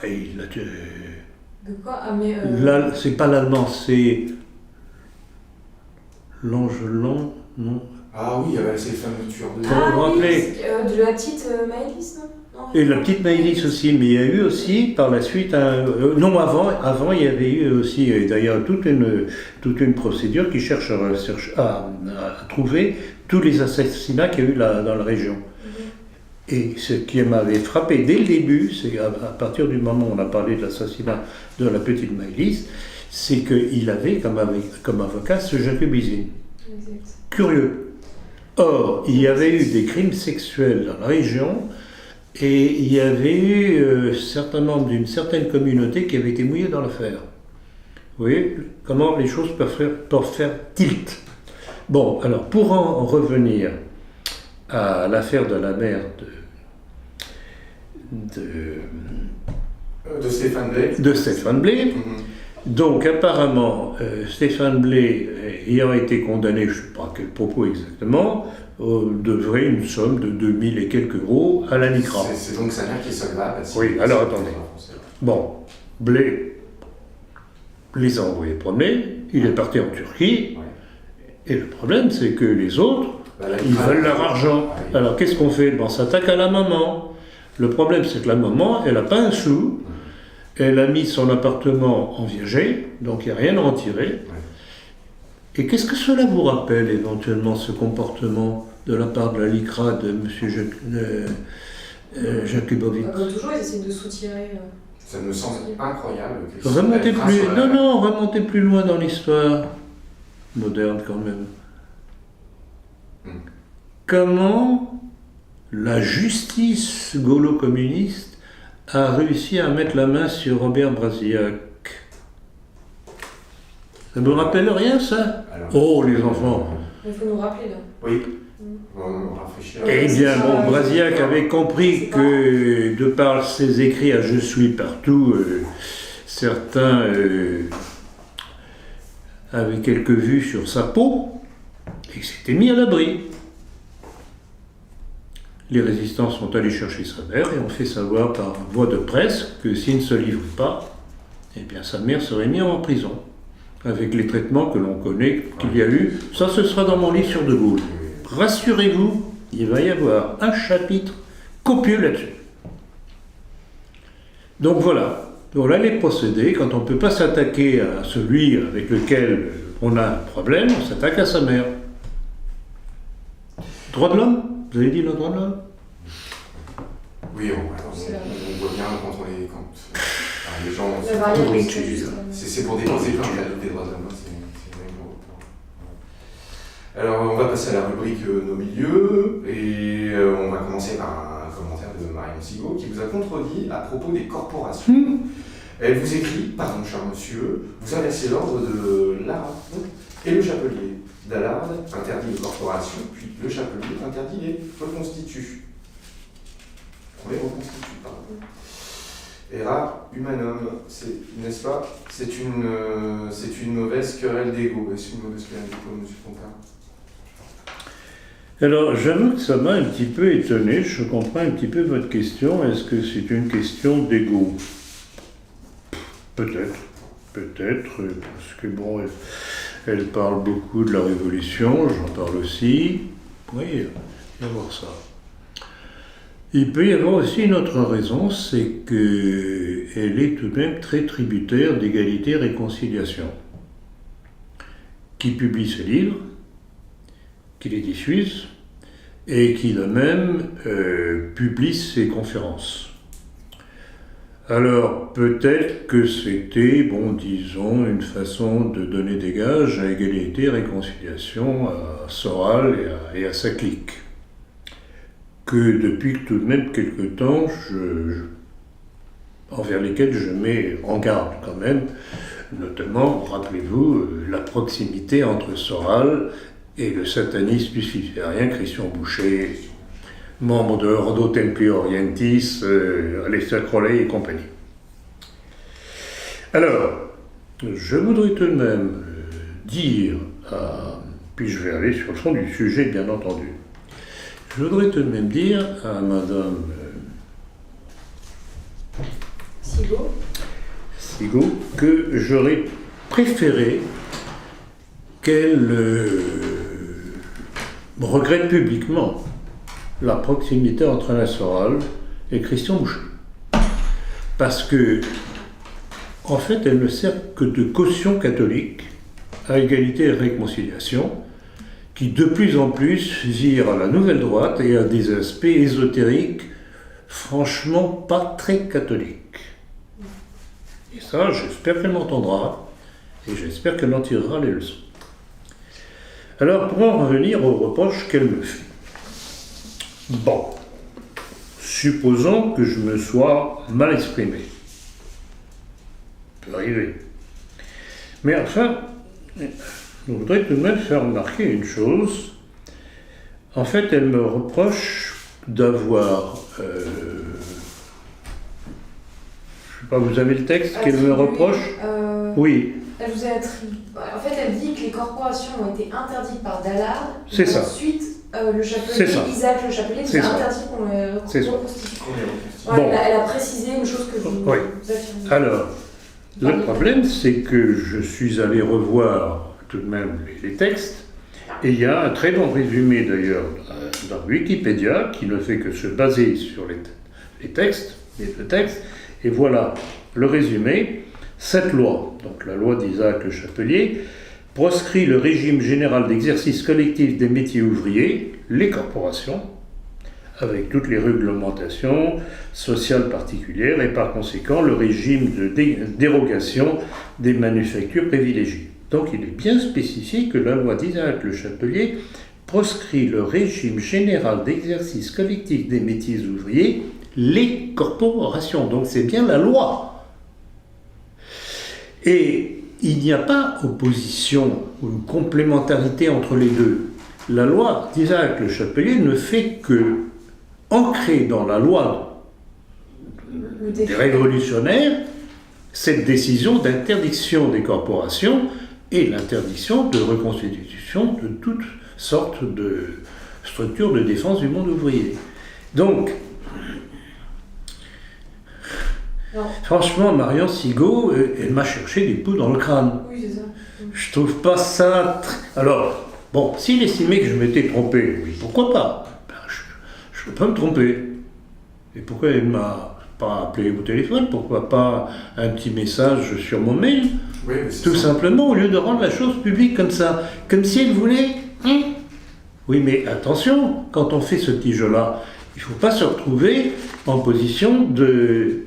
Il a tué... De quoi? Ah, mais c'est pas l'allemand, c'est... L'Angelan, non? Ah oui, c'est le fameux tueur de... de la petite Maëlys, non? Et la petite Maëlys aussi, mais il y a eu aussi par la suite, avant il y avait eu aussi d'ailleurs toute une procédure qui cherche à trouver tous les assassinats qu'il y a eu dans la région. Et ce qui m'avait frappé dès le début, c'est à partir du moment où on a parlé de l'assassinat de la petite Maëlys, c'est qu'il avait comme avocat ce Jakubizine. Curieux. Or, il y avait eu des crimes sexuels dans la région et il y avait eu certains membres d'une certaine communauté qui avaient été mouillés dans l'affaire. Vous voyez comment les choses peuvent faire tilt. Bon, alors pour en revenir à l'affaire de la mère de Stéphane Blais. De Stéphane Blais. Donc apparemment, Stéphane Blais, ayant été condamné, je ne sais pas à quel propos exactement, devrait une somme de 2000 et quelques euros à la LICRA. C'est donc sa mère qui est solvable. Oui, alors attendez. Bon, Blais les a envoyés promener, il est parti en Turquie, et le problème c'est que les autres, ils veulent leur argent. Alors qu'est-ce qu'on fait? On s'attaque à la maman. Le problème c'est que la maman, elle n'a pas un sou. Elle a mis son appartement en viager, donc il n'y a rien à en tirer. Et qu'est-ce que cela vous rappelle éventuellement, ce comportement de la part de la LICRA de M. Jakubowicz? Toujours, ils essaient de soutirer. Ça me semble incroyable. Remontez plus loin dans l'histoire moderne quand même. Comment la justice gaulo-communiste a réussi à mettre la main sur Robert Brasillac? Ça ne me rappelle rien, ça? Oh, les enfants! Il faut nous rappeler, là. Oui. On rafraîchit. Eh bien, bon, Brasillac avait compris que, de par ses écrits à Je suis partout, certains avaient quelques vues sur sa peau, et s'était mis à l'abri. Les résistants sont allés chercher sa mère et ont fait savoir par voie de presse que s'il ne se livre pas, eh bien sa mère serait mise en prison. avec les traitements que l'on connaît, qu'il y a eu. Ça, ce sera dans mon livre sur De Gaulle. Rassurez-vous, il va y avoir un chapitre copieux là-dessus. Donc voilà. Voilà les procédés. Quand on ne peut pas s'attaquer à celui avec lequel on a un problème, on s'attaque à sa mère. Droit de l'homme? Vous avez dit le droit de l'homme? Oui, on voit bien quand les gens... C'est pour déposer plainte des droits de l'homme. Alors, on va passer à la rubrique Nos milieux, et on va commencer par un commentaire de Marion Sigaud qui vous a contredit à propos des corporations. Elle vous écrit: pardon, cher monsieur, vous inversez l'ordre de Lara et le chapelier. Dallard interdit les corporations, puis le chapelier interdit les reconstitue. On les reconstitue, pardon. Era humanum, n'est-ce pas? C'est une mauvaise querelle d'ego. Est-ce une mauvaise querelle d'ego, monsieur Fontaine? Alors, j'avoue que ça m'a un petit peu étonné. Je comprends un petit peu votre question. Est-ce que c'est une question d'ego? Peut-être, parce que bon, elle parle beaucoup de la Révolution, j'en parle aussi. Oui, il va y avoir ça. Il peut y avoir aussi une autre raison, c'est qu'elle est tout de même très tributaire d'Égalité et Réconciliation, qui publie ce livre, qui les diffuse, et qui de même publie ses conférences. Alors, peut-être que c'était, bon, disons, une façon de donner des gages à Égalité et Réconciliation, à Soral et à sa clique. Que depuis tout de même quelque temps, envers lesquels je mets en garde quand même, notamment, rappelez-vous, la proximité entre Soral et le sataniste luciférien Christian Boucher, membre de Ordo Templi Orientis, Aleister Crowley et compagnie. Alors, je voudrais tout de même dire, puis je vais aller sur le fond du sujet bien entendu, je voudrais tout de même dire à Madame Sigaud que j'aurais préféré qu'elle regrette publiquement la proximité entre Alain Soral et Christian Boucher. Parce que, en fait, elle ne sert que de caution catholique à Égalité et Réconciliation, qui de plus en plus vire à la nouvelle droite et à des aspects ésotériques franchement pas très catholiques. Et ça, j'espère qu'elle m'entendra, et j'espère qu'elle en tirera les leçons. Alors, pour en revenir aux reproches qu'elle me fait. Bon, supposons que je me sois mal exprimé. Ça peut arriver. Mais enfin, je voudrais tout de même faire remarquer une chose. En fait, elle me reproche d'avoir... je ne sais pas, vous avez le texte qu'elle me reproche? Oui. Elle vous a attribué... En fait, elle dit que les corporations ont été interdites par Dallard. C'est ça. Ensuite, le chapelier, Isaac le chapelier, nous a interdit qu'on les reconstitue. Ouais, bon. Elle a précisé une chose que vous affirmez. Alors, le problème, c'est que je suis allé revoir tout de même les textes, et il y a un très bon résumé d'ailleurs dans Wikipédia qui ne fait que se baser sur les textes, les deux textes, et voilà le résumé. Cette loi, donc la loi d'Isaac le Chapelier, proscrit le régime général d'exercice collectif des métiers ouvriers, les corporations, avec toutes les réglementations sociales particulières, et par conséquent le régime de dérogation des manufactures privilégiées. Donc il est bien spécifié que la loi d'Isaac le Chapelier proscrit le régime général d'exercice collectif des métiers ouvriers, les corporations. Donc c'est bien la loi. Et il n'y a pas opposition ou une complémentarité entre les deux. La loi d'Isaac le Chapelier ne fait que ancrer dans la loi des révolutionnaires cette décision d'interdiction des corporations et l'interdiction de reconstitution de toutes sortes de structures de défense du monde ouvrier. Donc, Non. Franchement, Marion Sigaud, elle m'a cherché des poux dans le crâne. Oui, c'est ça. Je trouve pas ça... Alors, bon, s'il estimait que je m'étais trompé, oui, pourquoi pas? Ben, je peux pas me tromper. Et pourquoi il m'a pas appelé au téléphone? Pourquoi pas un petit message sur mon mail? Oui, Tout simplement, au lieu de rendre la chose publique comme ça. Comme si elle voulait... Oui, mais attention, quand on fait ce petit jeu-là, il ne faut pas se retrouver en position de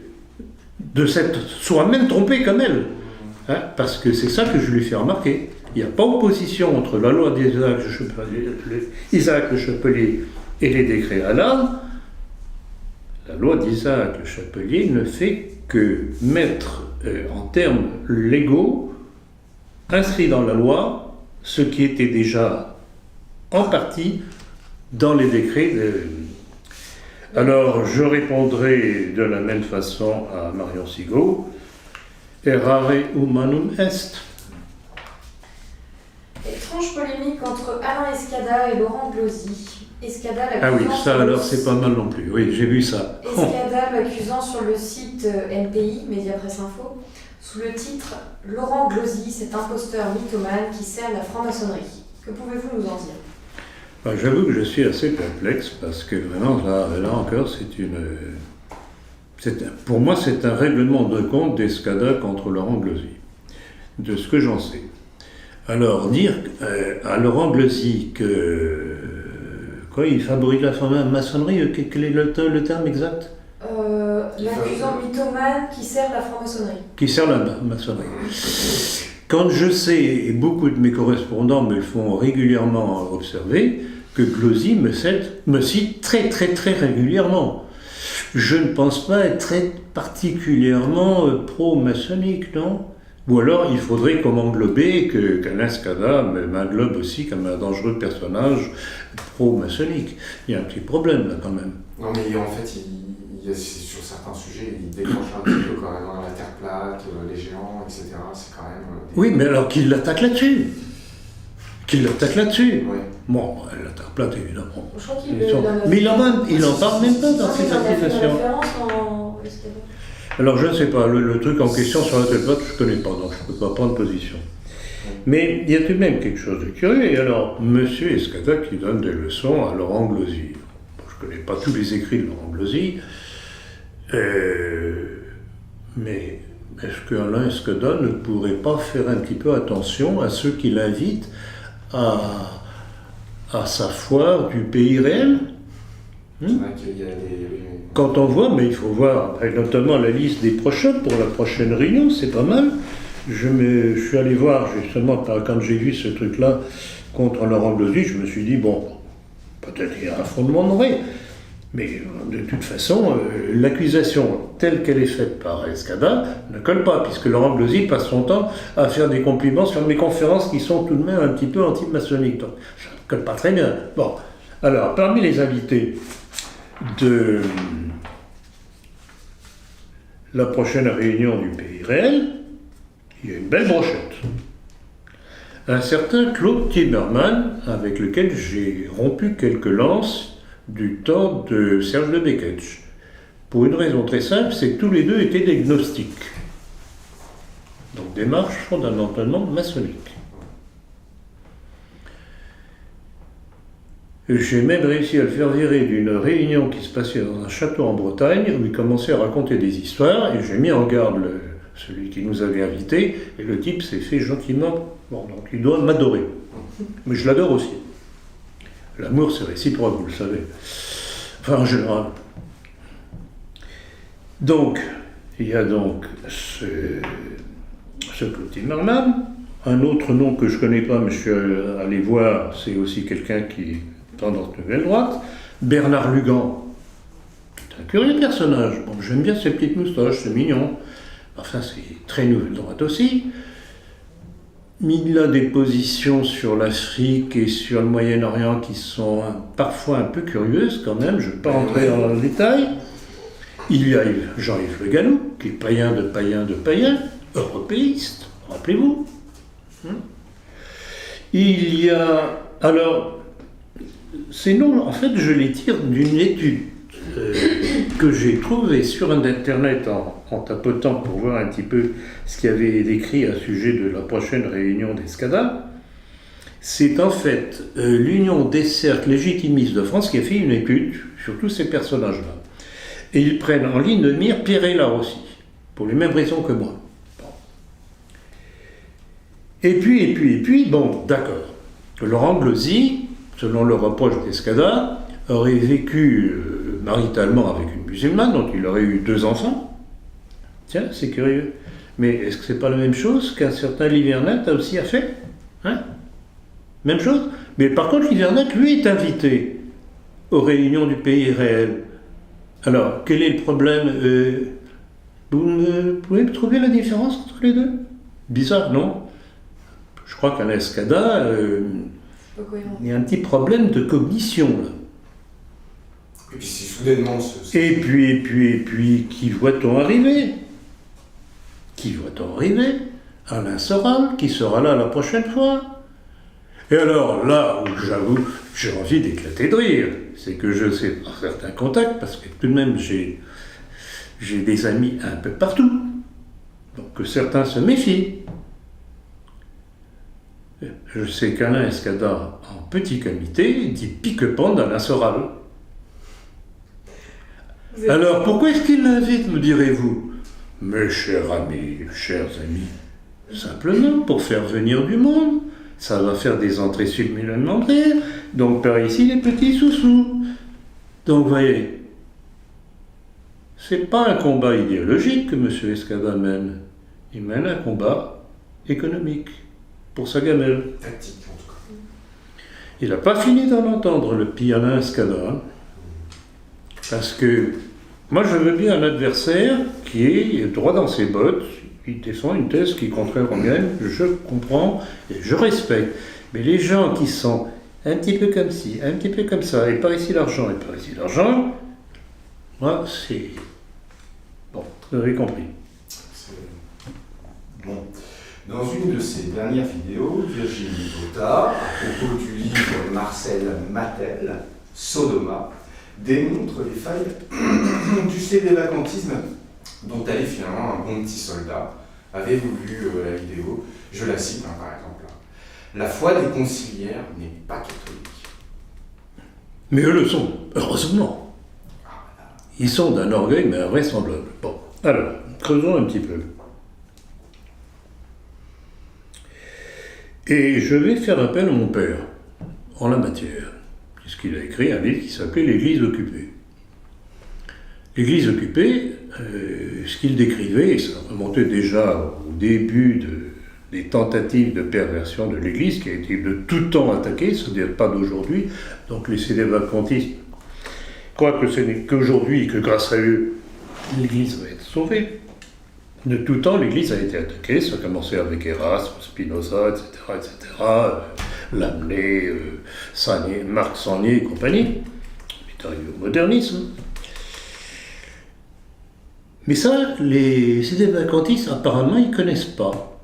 s'être soi-même trompé comme elle. Hein, parce que c'est ça que je lui fais remarquer. Il n'y a pas opposition entre la loi d'Isaac Le Chapelier et les décrets Halal. La loi d'Isaac Le Chapelier ne fait que mettre en termes légaux, inscrit dans la loi, ce qui était déjà en partie dans les décrets. Alors, je répondrai de la même façon à Marion Sigaud. Errare humanum est. Étrange polémique entre Alain Escada et Laurent Glosy. Escada Ah oui, l'accusant ça sur alors le c'est pas mal non plus. Oui, j'ai vu ça. Escada l'accusant sur le site MPI, Média Presse Info, sous le titre « Laurent Glosy, cet imposteur mythomane qui sert la franc-maçonnerie ». Que pouvez-vous nous en dire? Ben, j'avoue que je suis assez perplexe parce que vraiment, là encore, pour moi, c'est un règlement de compte d'Escada contre Laurent Glosy, de ce que j'en sais. Alors, dire à Laurent Glosy que... Quoi, il favorise la maçonnerie, quel est le terme exact? L'accusant mythomane qui sert la franc-maçonnerie. Qui sert la maçonnerie. Quand je sais, et beaucoup de mes correspondants me le font régulièrement observer, que Glosy me cite très très très régulièrement. Je ne pense pas être très particulièrement pro-maçonnique, non? Ou alors il faudrait qu'on m'englober, qu'Alain Escada m'englobe aussi comme un dangereux personnage pro-maçonnique. Il y a un petit problème là quand même. Non mais en fait, sur certains sujets, il décroche un petit peu quand même, hein, la Terre plate, les géants, etc. C'est quand même... Oui, mais alors qu'il l'attaque là-dessus. Oui. Bon, la Terre plate, évidemment. Je crois qu'il Mais il en parle même pas dans ses applications. Alors je ne sais pas, le truc en question sur la Terre plate, je ne connais pas, donc je ne peux pas prendre position. Mais il y a tout de même quelque chose de curieux. Et alors, monsieur Escada qui donne des leçons à Laurent Glosy. Je ne connais pas tous les écrits de Laurent Glosy, mais est-ce qu'Alain Escada ne pourrait pas faire un petit peu attention à ceux qui l'invitent à sa foire du pays réel? C'est vrai qu'il y a des... Quand on voit, mais il faut voir notamment la liste des prochains pour la prochaine réunion, c'est pas mal. Je suis allé voir justement, quand j'ai vu ce truc-là contre Laurent Glosy, je me suis dit, bon, peut-être il y a un fondement de vrai, mais de toute façon, l'accusation telle qu'elle est faite par Escada ne colle pas, puisque Laurent Glosy passe son temps à faire des compliments sur mes conférences qui sont tout de même un petit peu anti-maçonniques. Donc, ça ne colle pas très bien. Bon, alors, parmi les invités de la prochaine réunion du pays réel, il y a une belle brochette. Un certain Claude Timmerman, avec lequel j'ai rompu quelques lances du temps de Serge de Beketch. Pour une raison très simple, c'est que tous les deux étaient des gnostiques. Donc démarche fondamentalement maçonnique. J'ai même réussi à le faire virer d'une réunion qui se passait dans un château en Bretagne, où il commençait à raconter des histoires, et j'ai mis en garde celui qui nous avait invités, et le type s'est fait gentiment. Bon, donc il doit m'adorer. Mais je l'adore aussi. L'amour, c'est réciproque, vous le savez. Enfin, en général. Donc, il y a donc ce Claude Timmerman. Un autre nom que je ne connais pas, mais je suis allé voir, c'est aussi quelqu'un qui est tendance nouvelle droite. Bernard Lugan. C'est un curieux personnage. Bon, j'aime bien ses petites moustaches, c'est mignon. Enfin, c'est très nouvelle droite aussi. Il a des positions sur l'Afrique et sur le Moyen-Orient qui sont parfois un peu curieuses quand même, je ne vais pas rentrer dans le détail. Il y a Jean-Yves Le Gallou, qui est païen de païen de païen, européiste, rappelez-vous. Il y a... Alors, ces noms, en fait, je les tire d'une étude que j'ai trouvé sur Internet en tapotant pour voir un petit peu ce qu'il y avait écrit à sujet de la prochaine réunion d'Escada, c'est en fait l'Union des cercles légitimistes de France qui a fait une étude sur tous ces personnages-là. Et ils prennent en ligne de mire Pierre Eylard aussi, pour les mêmes raisons que moi. Bon. Et puis, bon, d'accord. Laurent Glosy, selon le reproche d'Escada, aurait vécu maritalement avec une musulmane, dont il aurait eu 2 enfants. Tiens, c'est curieux. Mais est-ce que c'est pas la même chose qu'un certain Livernat a aussi fait? Hein? Même chose. Mais par contre, Livernat, lui, est invité aux réunions du pays réel. Alors, quel est le problème? Vous pouvez me trouver la différence entre les deux? Bizarre, non? Je crois qu'à l'Escada, il y a un petit problème de cognition, là. Et puis si soudainement... Et puis, qui voit-on arriver? Qui voit-on arriver? Alain Soral, qui sera là la prochaine fois. Et alors, là où j'avoue, j'ai envie d'éclater de rire, c'est que je sais par certains contacts, parce que tout de même j'ai des amis un peu partout, donc que certains se méfient. Je sais qu'Alain Escada, en petit comité, dit pique-pente d'Alain Soral. Alors pourquoi est-ce qu'il l'invite, me direz-vous? Mes chers amis, simplement pour faire venir du monde. Ça va faire des entrées supplémentaires, donc par ici les petits sous-sous. Donc vous voyez, c'est pas un combat idéologique que M. Escada mène. Il mène un combat économique pour sa gamelle. Tactique en tout cas. Il n'a pas fini d'en entendre, le petit Alain Escada. Parce que moi je veux bien un adversaire qui est droit dans ses bottes. Il défend une thèse qui est contraire au mien, je comprends et je respecte. Mais les gens qui sont un petit peu comme ci, un petit peu comme ça, et par ici l'argent, moi c'est... Bon, vous avez compris. Bon. Dans une de ses dernières vidéos, Virginie Botta, à propos du livre Marcel Mattel, Sodoma, démontre les failles du sédévacantisme dont elle est finalement un bon petit soldat. Avez-vous vu la vidéo? Je la cite par exemple. La foi des conciliaires n'est pas catholique. Mais eux le sont, heureusement. Ils sont d'un orgueil mais invraisemblable. Bon, alors, creusons un petit peu. Et je vais faire appel à mon père en la matière, puisqu'il a écrit un livre qui s'appelait L'Église occupée. L'Église occupée, ce qu'il décrivait, et ça remontait déjà au début des tentatives de perversion de l'Église, qui a été de tout temps attaquée, ce n'est pas d'aujourd'hui, donc les sédévacantistes croient que ce n'est qu'aujourd'hui, que grâce à eux, l'Église va être sauvée. De tout temps, l'Église a été attaquée, ça a commencé avec Erasme, Spinoza, etc., Lamennais, Marc Sangnier et compagnie. Il est arrivé au modernisme. Mais ça, les sédévacantistes, apparemment, ils ne connaissent pas.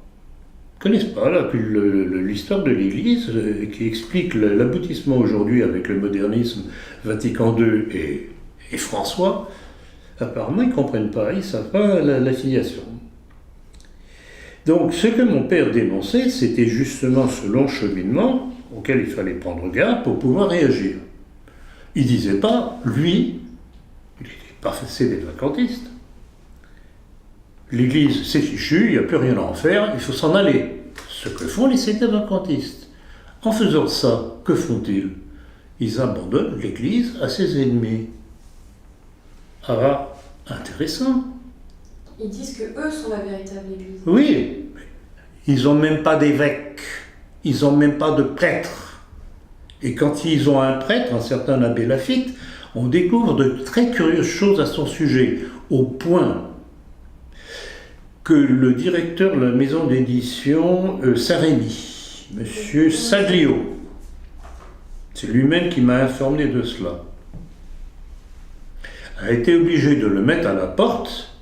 Ils ne connaissent pas l'histoire de l'Église qui explique l'aboutissement aujourd'hui avec le modernisme, Vatican II et François. Apparemment, ils ne comprennent pas, ils ne savent pas la filiation. Donc, ce que mon père dénonçait, c'était justement ce long cheminement auquel il fallait prendre garde pour pouvoir réagir. Il ne disait pas, lui, il n'était pas sédévacantiste. L'Église, c'est fichu, il n'y a plus rien à en faire, il faut s'en aller. Ce que font les sédévacantistes. En faisant ça, que font-ils? Ils abandonnent l'Église à ses ennemis. Ah, intéressant. Ils disent que eux sont la véritable Église. Oui, ils n'ont même pas d'évêque, ils n'ont même pas de prêtre. Et quand ils ont un prêtre, un certain abbé Lafitte, on découvre de très curieuses choses à son sujet, au point que le directeur de la maison d'édition Saint-Rémy, M. Saglio, c'est lui-même qui m'a informé de cela, a été obligé de le mettre à la porte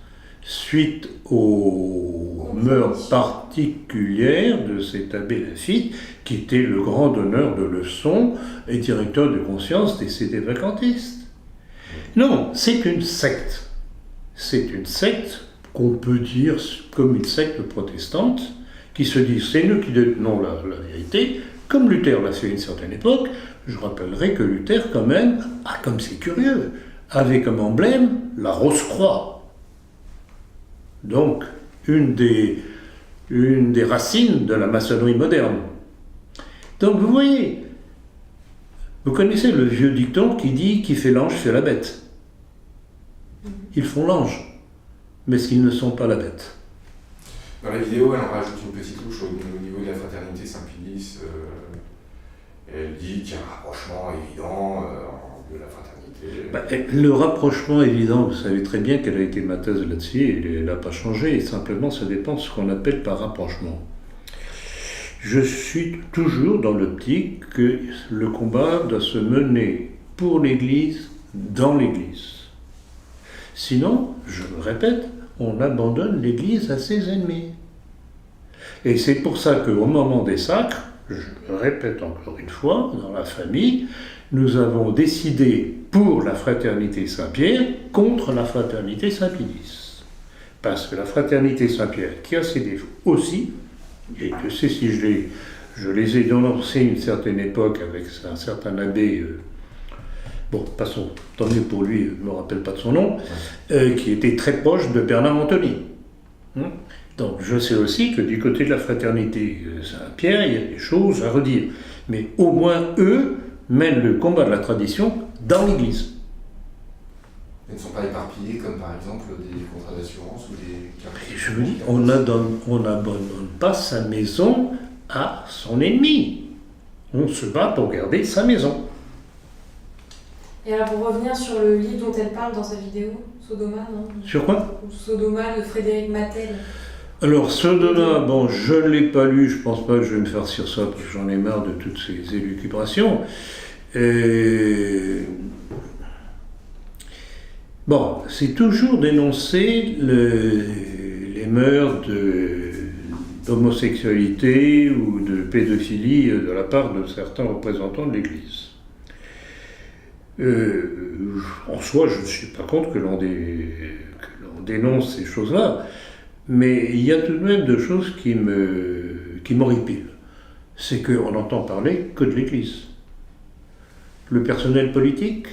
suite aux mœurs particulières de cet abbé Lafitte, qui était le grand donneur de leçons et directeur de conscience des sédévacantistes. Non, c'est une secte. C'est une secte qu'on peut dire comme une secte protestante, qui se dit c'est nous qui détenons la vérité, comme Luther l'a fait à une certaine époque. Je rappellerai que Luther, quand même, comme c'est curieux, avait comme emblème la Rose-Croix. Donc, une des racines de la maçonnerie moderne. Donc, vous voyez, vous connaissez le vieux dicton qui dit « qui fait l'ange fait la bête ». Ils font l'ange, mais ils ne sont pas la bête. Dans la vidéo, elle en rajoute une petite touche au niveau de la fraternité Saint-Pilice. Elle dit qu'il y a un rapprochement évident de la fraternité. Le rapprochement évident, vous savez très bien quelle a été ma thèse là-dessus, elle n'a pas changé, et simplement ça dépend de ce qu'on appelle par rapprochement. Je suis toujours dans l'optique que le combat doit se mener pour l'Église, dans l'Église. Sinon, je le répète, on abandonne l'Église à ses ennemis. Et c'est pour ça qu'au moment des sacres, je le répète encore une fois, dans la famille, nous avons décidé pour la fraternité Saint-Pierre contre la fraternité Saint-Pilice. Parce que la fraternité Saint-Pierre, qui a ses défauts aussi, et que c'est si je les ai dénoncés à une certaine époque avec un certain abbé, bon, passons, tant mieux pour lui, je ne me rappelle pas de son nom, qui était très proche de Bernard Anthony. Donc je sais aussi que du côté de la fraternité Saint-Pierre, il y a des choses à redire. Mais au moins, eux mènent le combat de la tradition dans l'Église. Ils ne sont pas éparpillés comme par exemple des contrats d'assurance ou des cartes. Et je vous dis, on n'abandonne pas sa maison à son ennemi. On se bat pour garder sa maison. Et alors pour revenir sur le livre dont elle parle dans sa vidéo, Sodoma, non ? Sur quoi ? Sodoma de Frédéric Mattel. Alors, Sodoma, bon, je ne l'ai pas lu, je ne pense pas que je vais me faire sur ça, parce que j'en ai marre de toutes ces élucubrations. Bon, c'est toujours dénoncer les mœurs d'homosexualité ou de pédophilie de la part de certains représentants de l'Église. En soi, je ne suis pas contre que l'on dénonce ces choses-là, mais il y a tout de même deux choses qui m'horripilent. C'est qu'on n'entend parler que de l'Église. Le personnel politique,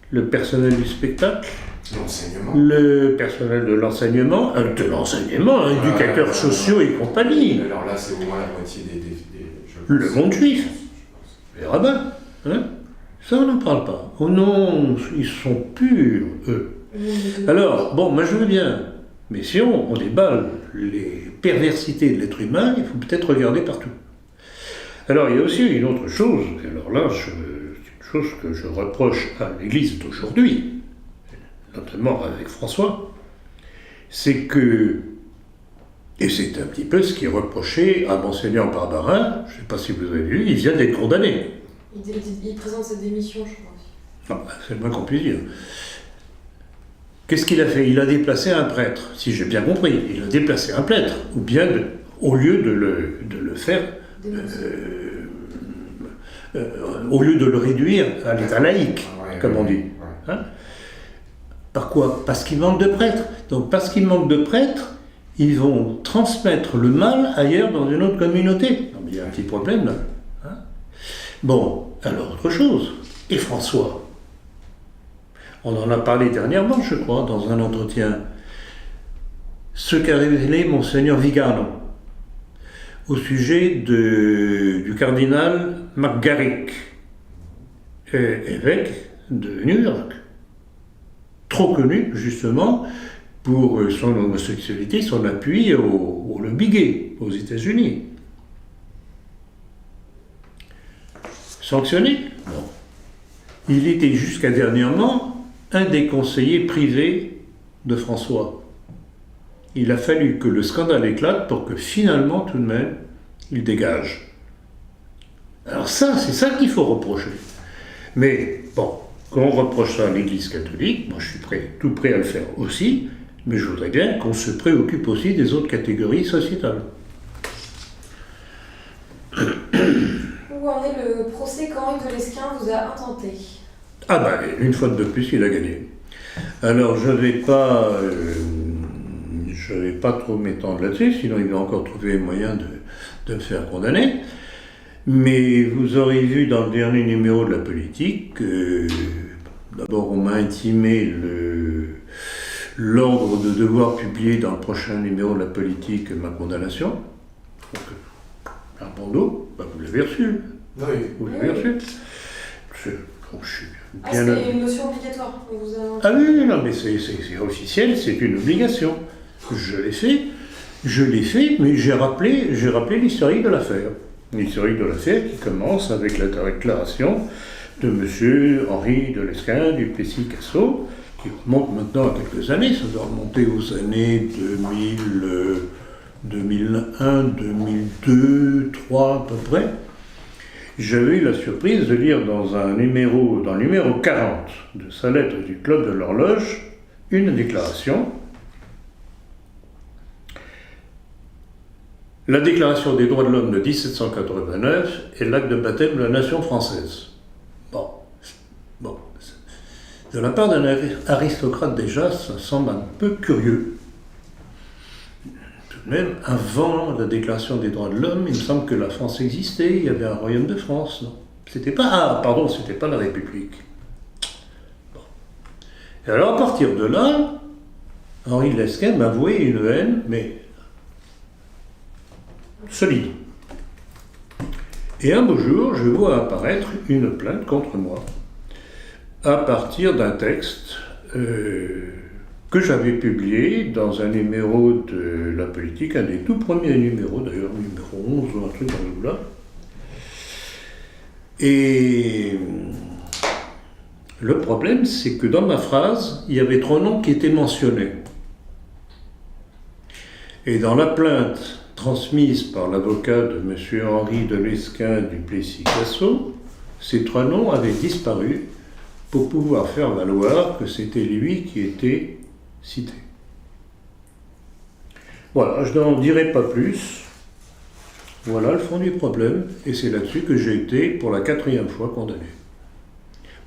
le personnel du spectacle, l'enseignement, le personnel de l'enseignement, éducateurs sociaux et compagnie. Alors là, c'est au moins la moitié le monde juif, les rabbins, hein? Ça, on n'en parle pas. Oh non, ils sont purs, eux. Alors, bon, moi je veux bien, mais si on déballe les perversités de l'être humain, il faut peut-être regarder partout. Alors, il y a aussi une autre chose, et alors là, c'est une chose que je reproche à l'Église d'aujourd'hui, notamment avec François, c'est que, et c'est un petit peu ce qui est reproché à Monseigneur Barbarin, je ne sais pas si vous avez vu, il vient d'être condamné. Il présente sa démission, je crois. C'est le moins qu'on puisse dire. Qu'est-ce qu'il a fait ? Il a déplacé un prêtre, si j'ai bien compris. Il a déplacé un prêtre, ou bien au lieu de le faire, au lieu de le réduire à l'état laïque, comme on dit. Hein ? Par quoi ? Parce qu'il manque de prêtres. Donc parce qu'il manque de prêtres, ils vont transmettre le mal ailleurs dans une autre communauté. Non, mais il y a un petit problème là. Hein ? Bon, alors autre chose. Et François ? On en a parlé dernièrement, je crois, dans un entretien. Ce qu'a révélé Monseigneur Vigano au sujet du cardinal McGarrick, évêque de New York, trop connu justement pour son homosexualité, son appui au lobby gay aux États-Unis. Sanctionné ? Non. Il était jusqu'à dernièrement un des conseillers privés de François. Il a fallu que le scandale éclate pour que finalement, tout de même, il dégage. Alors ça, c'est ça qu'il faut reprocher. Mais bon, quand on reproche ça à l'Église catholique, moi je suis tout prêt à le faire aussi, mais je voudrais bien qu'on se préoccupe aussi des autres catégories sociétales. Où en est le procès qu'Henri de Lesquen vous a intenté ? Ah ben, une fois de plus, il a gagné. Alors, je vais pas trop m'étendre là-dessus, sinon il va encore trouver moyen de me faire condamner. Mais vous aurez vu dans le dernier numéro de la politique que, d'abord, on m'a intimé l'ordre de devoir publier dans le prochain numéro de la politique ma condamnation. Donc, un bandeau, vous l'avez reçu. Oui. Vous l'avez reçu. C'est une notion obligatoire. Ah oui, non, mais c'est officiel, c'est une obligation. Je l'ai fait, mais j'ai rappelé l'historique de l'affaire. L'historique de l'affaire qui commence avec la déclaration de M. Henri de Lesquen du Plessis-Cassot, qui remonte maintenant à quelques années, ça doit remonter aux années 2001, 2002, 2003 à peu près. J'avais eu la surprise de lire dans le numéro 40 de sa lettre du Club de l'Horloge, une déclaration. La Déclaration des droits de l'homme de 1789 est l'acte de baptême de la nation française. Bon. De la part d'un aristocrate déjà, ça semble un peu curieux. Tout de même, avant la Déclaration des droits de l'homme, il me semble que la France existait, il y avait un royaume de France, non ? C'était pas la République. Bon. Et alors, à partir de là, Henri de Lesquen m'a voué une haine, mais solide. Et un beau jour, je vois apparaître une plainte contre moi, à partir d'un texte que j'avais publié dans un numéro de la politique, un des tout premiers numéros, d'ailleurs, numéro 11 ou un truc dans le là. Et le problème, c'est que dans ma phrase, il y avait 3 noms qui étaient mentionnés. Et dans la plainte transmise par l'avocat de M. Henri de Lesquen du Plessis-Cassot, ces 3 noms avaient disparu pour pouvoir faire valoir que c'était lui qui était cité. Voilà, je n'en dirai pas plus. Voilà le fond du problème, et c'est là-dessus que j'ai été pour la 4e fois condamné.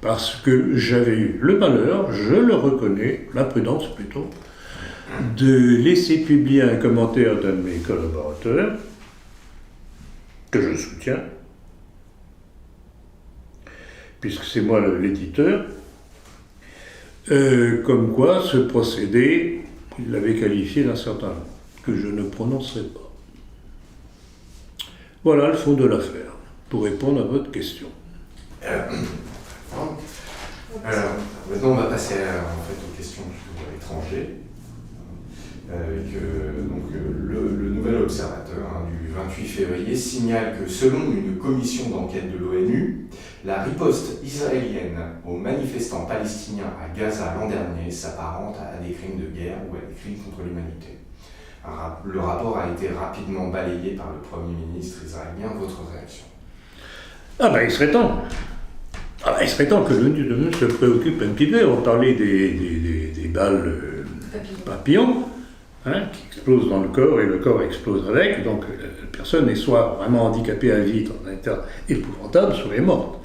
Parce que j'avais eu le malheur, je le reconnais, la prudence plutôt, de laisser publier un commentaire d'un de mes collaborateurs, que je soutiens, puisque c'est moi l'éditeur, comme quoi ce procédé, il l'avait qualifié d'un certain nom, que je ne prononcerai pas. Voilà le fond de l'affaire, pour répondre à votre question. Alors, maintenant on va passer aux questions étrangères. Le nouvel observateur du 28 février signale que selon une commission d'enquête de l'ONU, la riposte israélienne aux manifestants palestiniens à Gaza l'an dernier s'apparente à des crimes de guerre ou à des crimes contre l'humanité. Le rapport a été rapidement balayé par le Premier ministre israélien. Votre réaction ? Il serait temps. Il serait temps que l'ONU se préoccupe un petit peu. On parlait des balles papillons. Qui explose dans le corps et le corps explose avec, donc la personne est soit vraiment handicapée à vie dans un état épouvantable, soit est morte.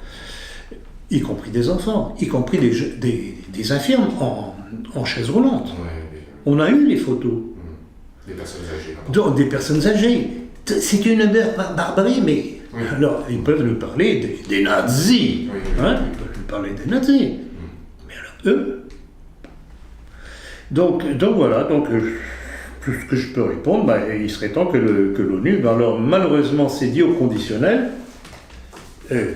Y compris des enfants, y compris des infirmes en chaise roulante. Ouais, on a eu les photos. Des personnes âgées. Donc, des personnes âgées. C'est une barbarie, mais oui. Alors ils peuvent nous parler des nazis. Oui. Ils peuvent nous parler des nazis. Mais alors eux. Donc voilà. Tout ce que je peux répondre, il serait temps que l'ONU, alors malheureusement c'est dit au conditionnel,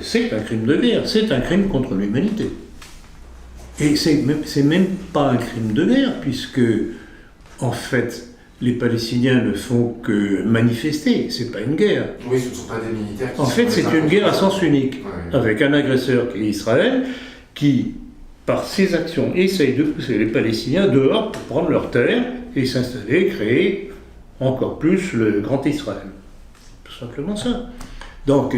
c'est un crime de guerre, c'est un crime contre l'humanité. Et c'est même pas un crime de guerre, puisque en fait les Palestiniens ne font que manifester, c'est pas une guerre. Oui, ce ne sont pas des militaires. En fait, c'est une guerre à sens unique, avec un agresseur qui est Israël, qui, par ses actions, essaye de pousser les Palestiniens dehors pour prendre leurs terres et s'installer, créer encore plus le grand Israël. Tout simplement ça. Donc,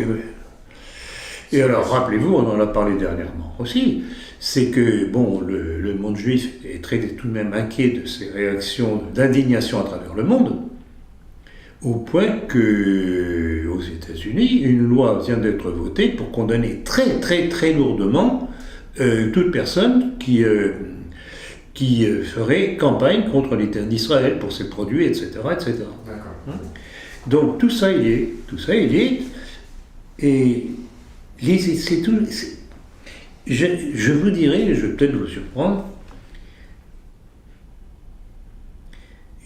et alors, rappelez-vous, on en a parlé dernièrement aussi, c'est que, le monde juif est tout de même inquiet de ces réactions d'indignation à travers le monde, au point que, aux États-Unis, une loi vient d'être votée pour condamner très, très, très lourdement toute personne qui qui ferait campagne contre l'État d'Israël pour ses produits, etc. etc. D'accord. Donc tout ça, il est. Et c'est tout. Je vous dirais, je vais peut-être vous surprendre,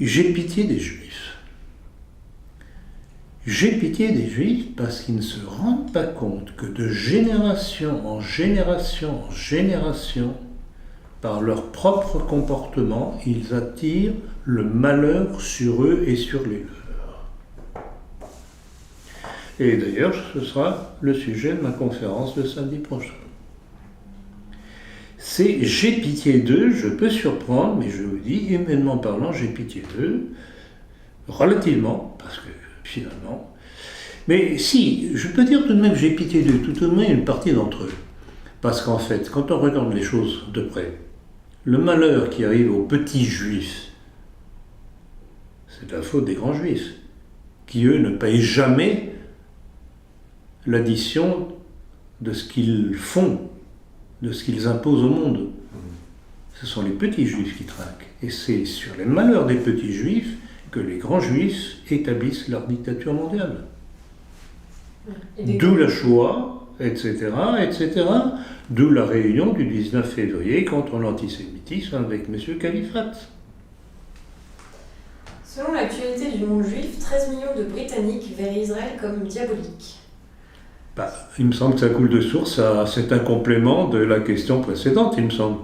j'ai pitié des Juifs. J'ai pitié des Juifs parce qu'ils ne se rendent pas compte que de génération en génération en génération, par leur propre comportement, ils attirent le malheur sur eux et sur les leurs. Et d'ailleurs, ce sera le sujet de ma conférence de samedi prochain. C'est j'ai pitié d'eux, je peux surprendre, mais je vous dis, humainement parlant, j'ai pitié d'eux, relativement, parce que finalement. Mais si, je peux dire tout de même que j'ai pitié d'eux, tout de même une partie d'entre eux. Parce qu'en fait, quand on regarde les choses de près, le malheur qui arrive aux petits juifs, c'est la faute des grands juifs, qui eux ne payent jamais l'addition de ce qu'ils font, de ce qu'ils imposent au monde. Ce sont les petits juifs qui trinquent. Et c'est sur les malheurs des petits juifs que les grands juifs établissent leur dictature mondiale. D'où la Shoah, etc., etc., d'où la réunion du 19 février contre l'antisémitisme avec M. Califat. Selon l'actualité du monde juif, 13 millions de Britanniques verraient Israël comme diabolique. Il me semble que ça coule de source, c'est un complément de la question précédente, il me semble.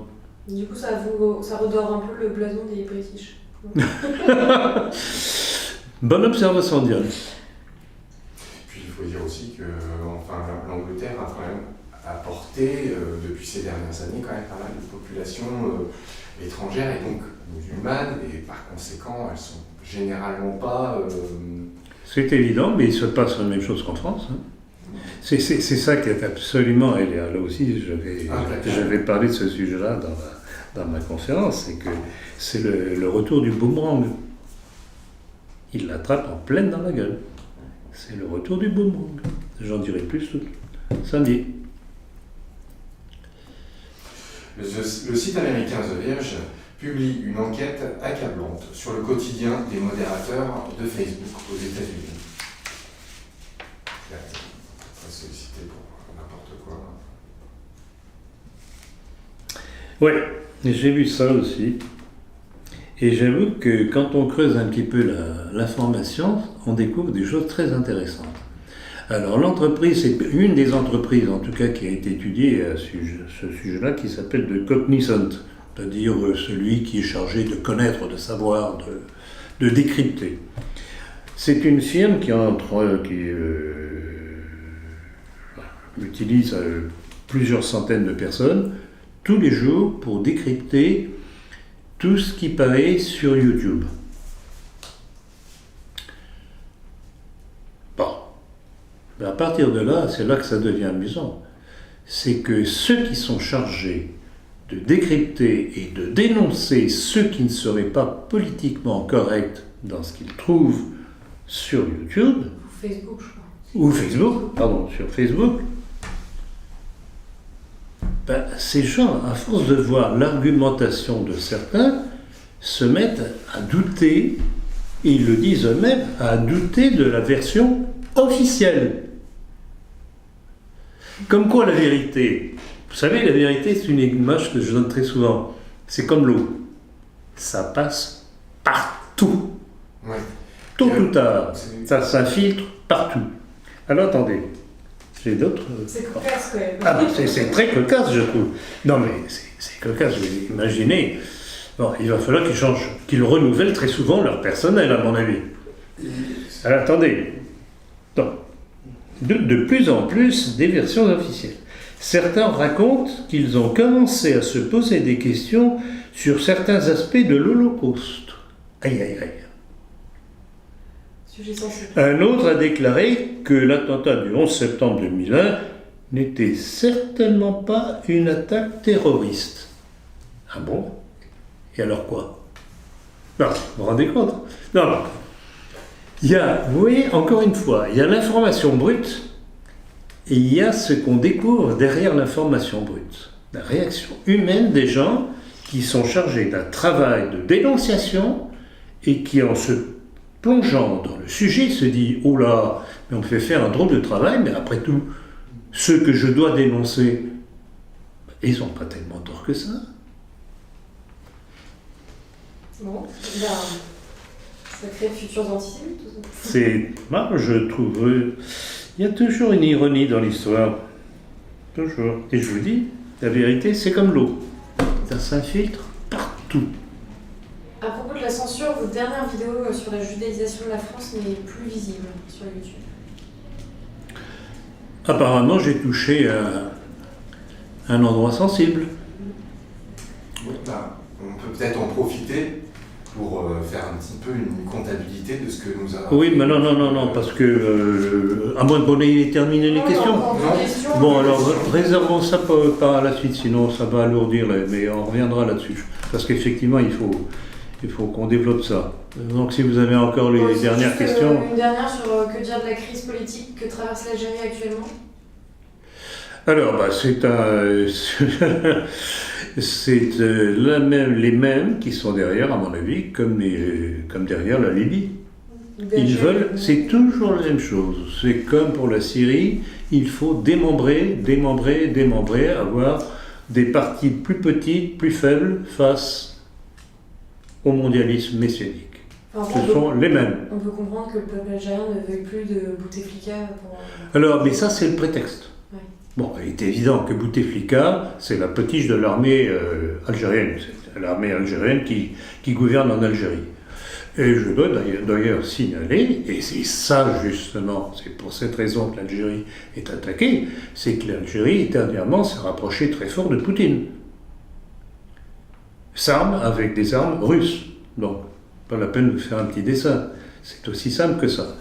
Du coup, ça redore un peu le blason des British. Bonne observation, Diane. Puis il faut dire aussi que l'Angleterre a quand même apporté, depuis ces dernières années, quand même pas mal de populations étrangères et donc musulmanes, et par conséquent, elles sont généralement pas... C'est évident, mais il se passe la même chose qu'en France. Hein. C'est ça qui est absolument... Et là aussi, j'avais parlé de ce sujet-là dans ma conférence, c'est que c'est le retour du boomerang. Il l'attrape en pleine dans la gueule. C'est le retour du boomerang. J'en dirai plus samedi. Le site américain The Verge publie une enquête accablante sur le quotidien des modérateurs de Facebook aux États-Unis. Très sollicité pour n'importe quoi. Ouais, j'ai vu ça aussi. Et j'avoue que quand on creuse un petit peu l'information, on découvre des choses très intéressantes. Alors l'entreprise, c'est une des entreprises en tout cas qui a été étudiée à ce sujet-là, qui s'appelle The Cognizant, c'est-à-dire celui qui est chargé de connaître, de savoir, de décrypter. C'est une firme qui utilise plusieurs centaines de personnes tous les jours pour décrypter tout ce qui paraît sur YouTube. Bon. À partir de là, c'est là que ça devient amusant. C'est que ceux qui sont chargés de décrypter et de dénoncer ceux qui ne seraient pas politiquement corrects dans ce qu'ils trouvent sur YouTube, ou Facebook, sur Facebook, ces gens, à force de voir l'argumentation de certains, se mettent à douter, et ils le disent eux-mêmes, à douter de la version officielle. Comme quoi la vérité, vous savez, la vérité, c'est une image que je donne très souvent. C'est comme l'eau. Ça passe partout. Ouais. Tôt ou tard, ça s'infiltre partout. Alors attendez, j'ai d'autres... C'est cocasse quand même. Ah, c'est très cocasse, je trouve. Non mais c'est cocasse, vous imaginez. Bon, il va falloir qu'ils renouvellent très souvent leur personnel, à mon avis. Alors attendez. Donc, de plus en plus des versions officielles. Certains racontent qu'ils ont commencé à se poser des questions sur certains aspects de l'Holocauste. Aïe, aïe, aïe. Sujet sensible. Un autre a déclaré que l'attentat du 11 septembre 2001 n'était certainement pas une attaque terroriste. Ah bon? Et alors quoi? Non, vous vous rendez compte? Non. Vous voyez, encore une fois, il y a l'information brute et il y a ce qu'on découvre derrière l'information brute. La réaction humaine des gens qui sont chargés d'un travail de dénonciation et qui, en se plongeant dans le sujet, se dit « Oh là, mais on me fait faire un drôle de travail, mais après tout, ceux que je dois dénoncer, ils n'ont pas tellement tort que ça. » Bon, ben, ça crée de futurs antisémites, tout ça. C'est, moi, je trouve, il y a toujours une ironie dans l'histoire. Toujours. Et je vous dis, la vérité, c'est comme l'eau. Ça s'infiltre partout. À propos de la censure, votre dernière vidéo sur la judaïsation de la France n'est plus visible sur YouTube. Apparemment, j'ai touché un endroit sensible. Oui, bah, on peut peut-être en profiter pour faire un petit peu une comptabilité de ce que nous avons. Oui, mais non, parce que, à moins qu'on ait terminé les questions. Bon, alors, réservons ça par la suite, sinon ça va alourdir, mais on reviendra là-dessus. Parce qu'effectivement, il faut qu'on développe ça. Donc, si vous avez encore les dernières questions... Une dernière sur que dire de la crise politique que traverse l'Algérie actuellement. Alors, bah, c'est les mêmes qui sont derrière, à mon avis, comme derrière la Libye. Ils veulent, c'est toujours la même chose. C'est comme pour la Syrie, il faut démembrer, avoir des parties plus petites, plus faibles face au mondialisme messianique. Enfin, Ce sont les mêmes. On peut comprendre que le peuple algérien ne veuille plus de Bouteflika pour... Alors, mais ça, c'est le prétexte. Ouais. Bon, il est évident que Bouteflika, c'est la potiche de l'armée algérienne. C'est l'armée algérienne qui gouverne en Algérie. Et je dois d'ailleurs signaler, et c'est ça justement, c'est pour cette raison que l'Algérie est attaquée, c'est que l'Algérie, dernièrement, s'est rapprochée très fort de Poutine. S'arme avec des armes russes. Donc, pas la peine de faire un petit dessin. C'est aussi simple que ça.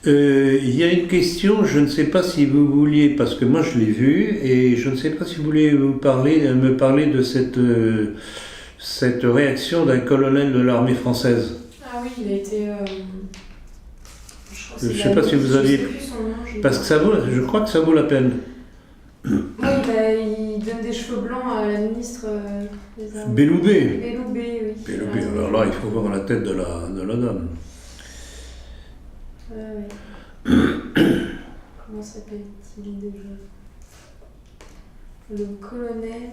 Il y a une question, je ne sais pas si vous vouliez, parce que moi je l'ai vue, et je ne sais pas si vous voulez me parler de cette réaction d'un colonel de l'armée française. Ah oui, il a été... Je ne sais pas si vous aviez... Parce que je crois que ça vaut la peine. Oui, il donne des cheveux blancs à la ministre des Armées. Belloubet. Belloubet, oui. Belloubet, alors là, il faut voir la tête de la dame. Comment s'appelle-t-il déjà? Le colonel...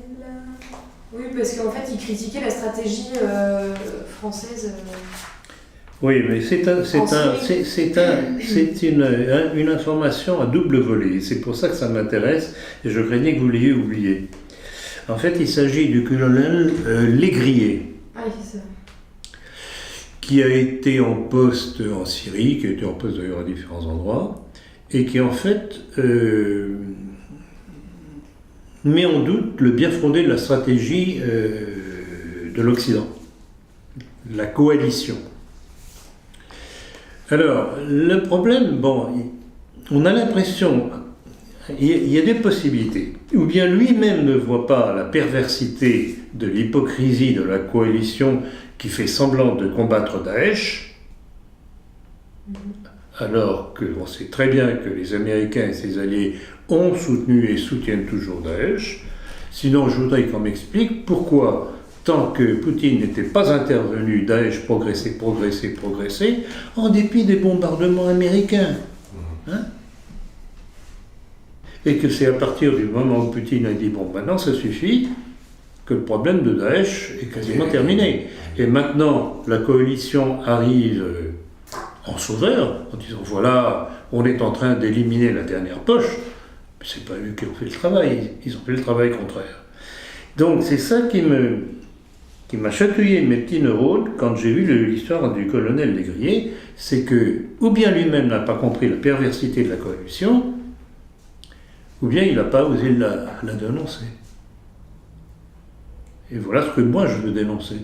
Oui, parce qu'en fait, il critiquait la stratégie française. Oui, mais c'est une information à double volet. C'est pour ça que ça m'intéresse et je craignais que vous l'ayez oublié. En fait, il s'agit du colonel Légrier. Ah, c'est ça. Qui a été en poste en Syrie, qui a été en poste d'ailleurs à différents endroits, et qui en fait met en doute le bien fondé de la stratégie de l'Occident, la coalition. Alors, le problème, bon, on a l'impression, il y a des possibilités, ou bien lui-même ne voit pas la perversité de l'hypocrisie de la coalition qui fait semblant de combattre Daesh, alors qu'on sait très bien que les Américains et ses alliés ont soutenu et soutiennent toujours Daesh. Sinon, je voudrais qu'on m'explique pourquoi, tant que Poutine n'était pas intervenu, Daesh progressait, en dépit des bombardements américains. Hein? Et que c'est à partir du moment où Poutine a dit « bon, maintenant ça suffit », que le problème de Daesh est quasiment terminé. Et maintenant, la coalition arrive en sauveur, en disant voilà, on est en train d'éliminer la dernière poche. C'est pas eux qui ont fait le travail, ils ont fait le travail contraire. Donc c'est ça qui m'a chatouillé mes petits neurones quand j'ai vu l'histoire du colonel Légrier, c'est que, ou bien lui-même n'a pas compris la perversité de la coalition, ou bien il n'a pas osé la dénoncer. Et voilà ce que moi je veux dénoncer.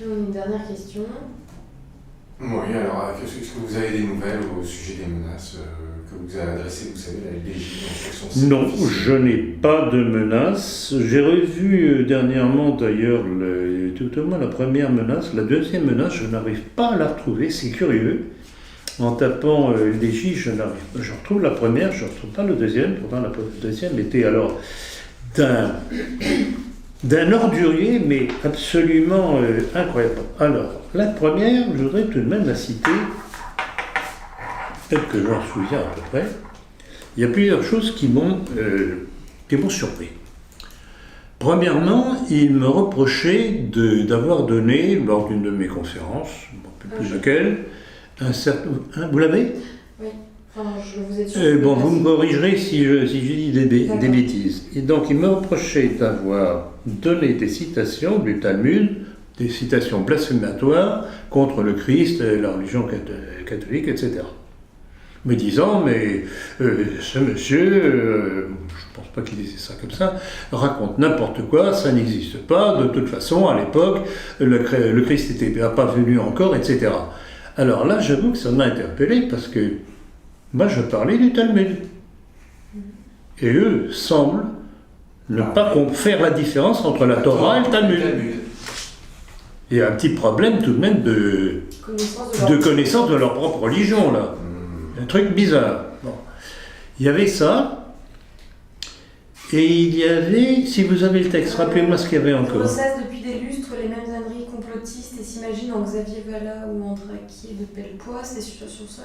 Une dernière question. Oui, alors est-ce que vous avez des nouvelles au sujet des menaces que vous avez adressées, vous savez, la LDJ? Non, je n'ai pas de menaces. J'ai revu dernièrement d'ailleurs tout au moins la première menace. La deuxième menace, je n'arrive pas à la retrouver, c'est curieux. En tapant LDJ, je retrouve la première, je ne retrouve pas le deuxième. Pourtant la deuxième était alors d'un ordurier, mais absolument incroyable. Alors, la première, je voudrais tout de même la citer, peut-être que j'en souviens à peu près. Il y a plusieurs choses qui m'ont surpris. Premièrement, il me reprochait d'avoir donné, lors d'une de mes conférences, je ne me rappelle plus laquelle, un certain... vous l'avez ? Oui. Enfin, je vous ai sûr. Bon, vous me corrigerez si je dis des bêtises. Et donc, il me reprochait d'avoir donné des citations du Talmud, des citations blasphématoires contre le Christ, la religion catholique, etc. Me disant, mais ce monsieur, je ne pense pas qu'il disait ça comme ça, raconte n'importe quoi, ça n'existe pas, de toute façon, à l'époque, le Christ n'était pas venu encore, etc. Alors là, j'avoue que ça m'a interpellé, parce que moi, je parlais du Talmud. Et eux semblent ne pas faire la différence entre la Torah et le Talmud. Il y a un petit problème tout de même de connaissance de leur propre religion, là. Un truc bizarre. Bon. Il y avait ça, et il y avait, si vous avez le texte, rappelez-moi ce qu'il y avait encore. Ressasse depuis des lustres les mêmes âneries complotistes et s'imagine en Xavier Vallat ou en Draquier de Pellepoix, c'est sur Sonne.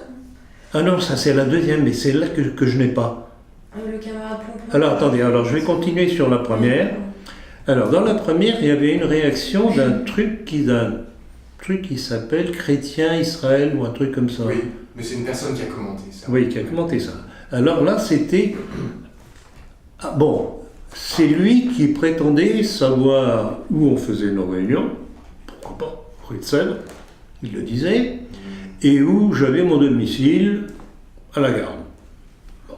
Ah non, ça c'est la deuxième, mais c'est là que je n'ai pas. Le camarade Plomplon. Alors attendez, je vais continuer sur la première. Alors dans la première, il y avait une réaction d'un truc qui s'appelle Chrétien Israël ou un truc comme ça. Oui, mais c'est une personne qui a commenté ça. Oui, qui a commenté ça. Alors là, c'était... Ah, bon, c'est lui qui prétendait savoir où on faisait nos réunions, pourquoi pas, rue de Sèvres, il le disait, et où j'avais mon domicile à la Garde. Bon.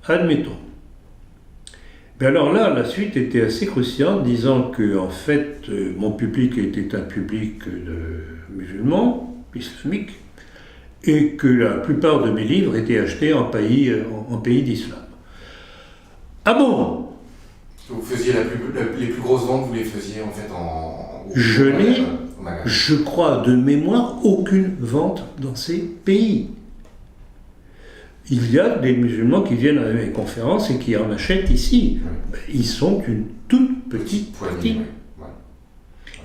Admettons. Mais alors là, la suite était assez cruciale, disant que en fait, mon public était un public de musulmans, islamiques, et que la plupart de mes livres étaient achetés en pays d'islam. Ah bon ? Vous faisiez les plus grosses ventes, vous les faisiez en fait Je n'ai, je crois de mémoire, aucune vente dans ces pays. Il y a des musulmans qui viennent à mes conférences et qui en achètent ici. Oui. Ils sont une toute petite partie. Oui.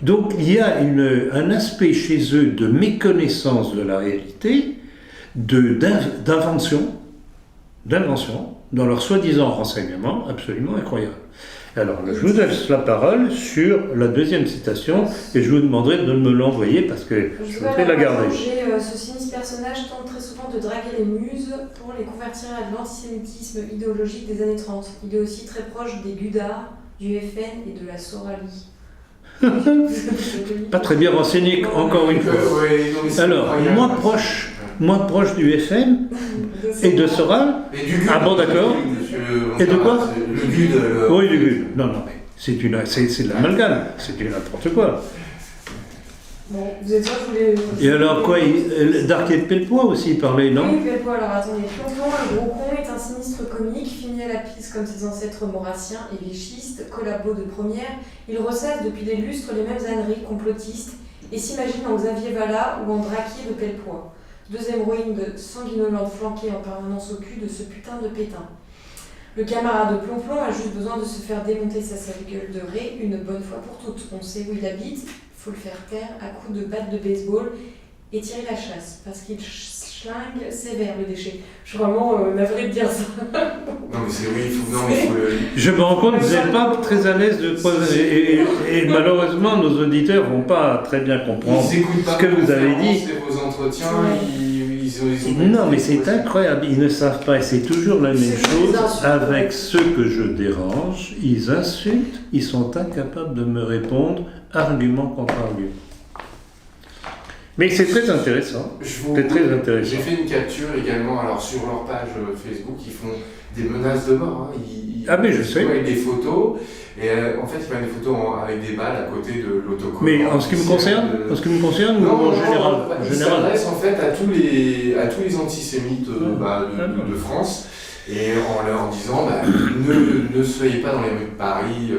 Donc il y a un aspect chez eux de méconnaissance de la réalité, d'invention dans leur soi-disant renseignement absolument incroyable. Alors, je vous laisse la parole sur la deuxième citation et je vous demanderai de me l'envoyer parce que je voudrais la garder. Ce sinistre personnage tente très souvent de draguer les muses pour les convertir à de l'antisémitisme idéologique des années 30. Il est aussi très proche des Gudards, du FN et de la Soralie. Pas très bien renseigné, encore une fois. Alors, moi proche du FN et de Soral. Ah bon, d'accord. Et de quoi ? Le GUD. Oui, le GUD. Non, mais c'est de l'amalgame, c'est du n'importe quoi. Bon, vous êtes sûr que vous voulez... Et alors quoi, Darquier de Pellepoix aussi parlait, non ? Oui, Pellepoix, alors attendez. Plomplon, un gros con, est un sinistre comique, fini à la piste comme ses ancêtres maurassiens et vichistes, collabo de première. Il ressasse depuis des lustres les mêmes âneries complotistes et s'imagine en Xavier Vallat ou en Draquier de Pellepoix. Deux héroïnes sanguinolentes flanquées en permanence au cul de ce putain de Pétain. Le camarade de Plomplon a juste besoin de se faire démonter sa sale gueule de raie une bonne fois pour toutes. On sait où il habite, il faut le faire taire à coups de batte de baseball et tirer la chasse, parce qu'il schlingue sévère le déchet. Je suis vraiment navrée de dire ça. Non mais c'est oui, il faut le... Je me rends compte que vous n'êtes pas très à l'aise de et malheureusement nos auditeurs ne vont pas très bien comprendre ce que vous avez dit. Vos entretiens, Non mais c'est incroyable, ils ne savent pas et c'est toujours la même chose avec ceux que je dérange, ils insultent, ils sont incapables de me répondre argument contre argument. Mais c'est très intéressant. C'est très intéressant. J'ai fait une capture également, alors sur leur page Facebook, ils font des menaces de mort. Hein. Mais je sais. Avec des photos. Et en fait, ils prennent des photos avec des balles à côté de l'autocollant. Mais en ce qui me concerne, ou en général? Ils s'adressent en fait à tous les antisémites de France. Et en leur disant, ne soyez pas dans les rues de Paris.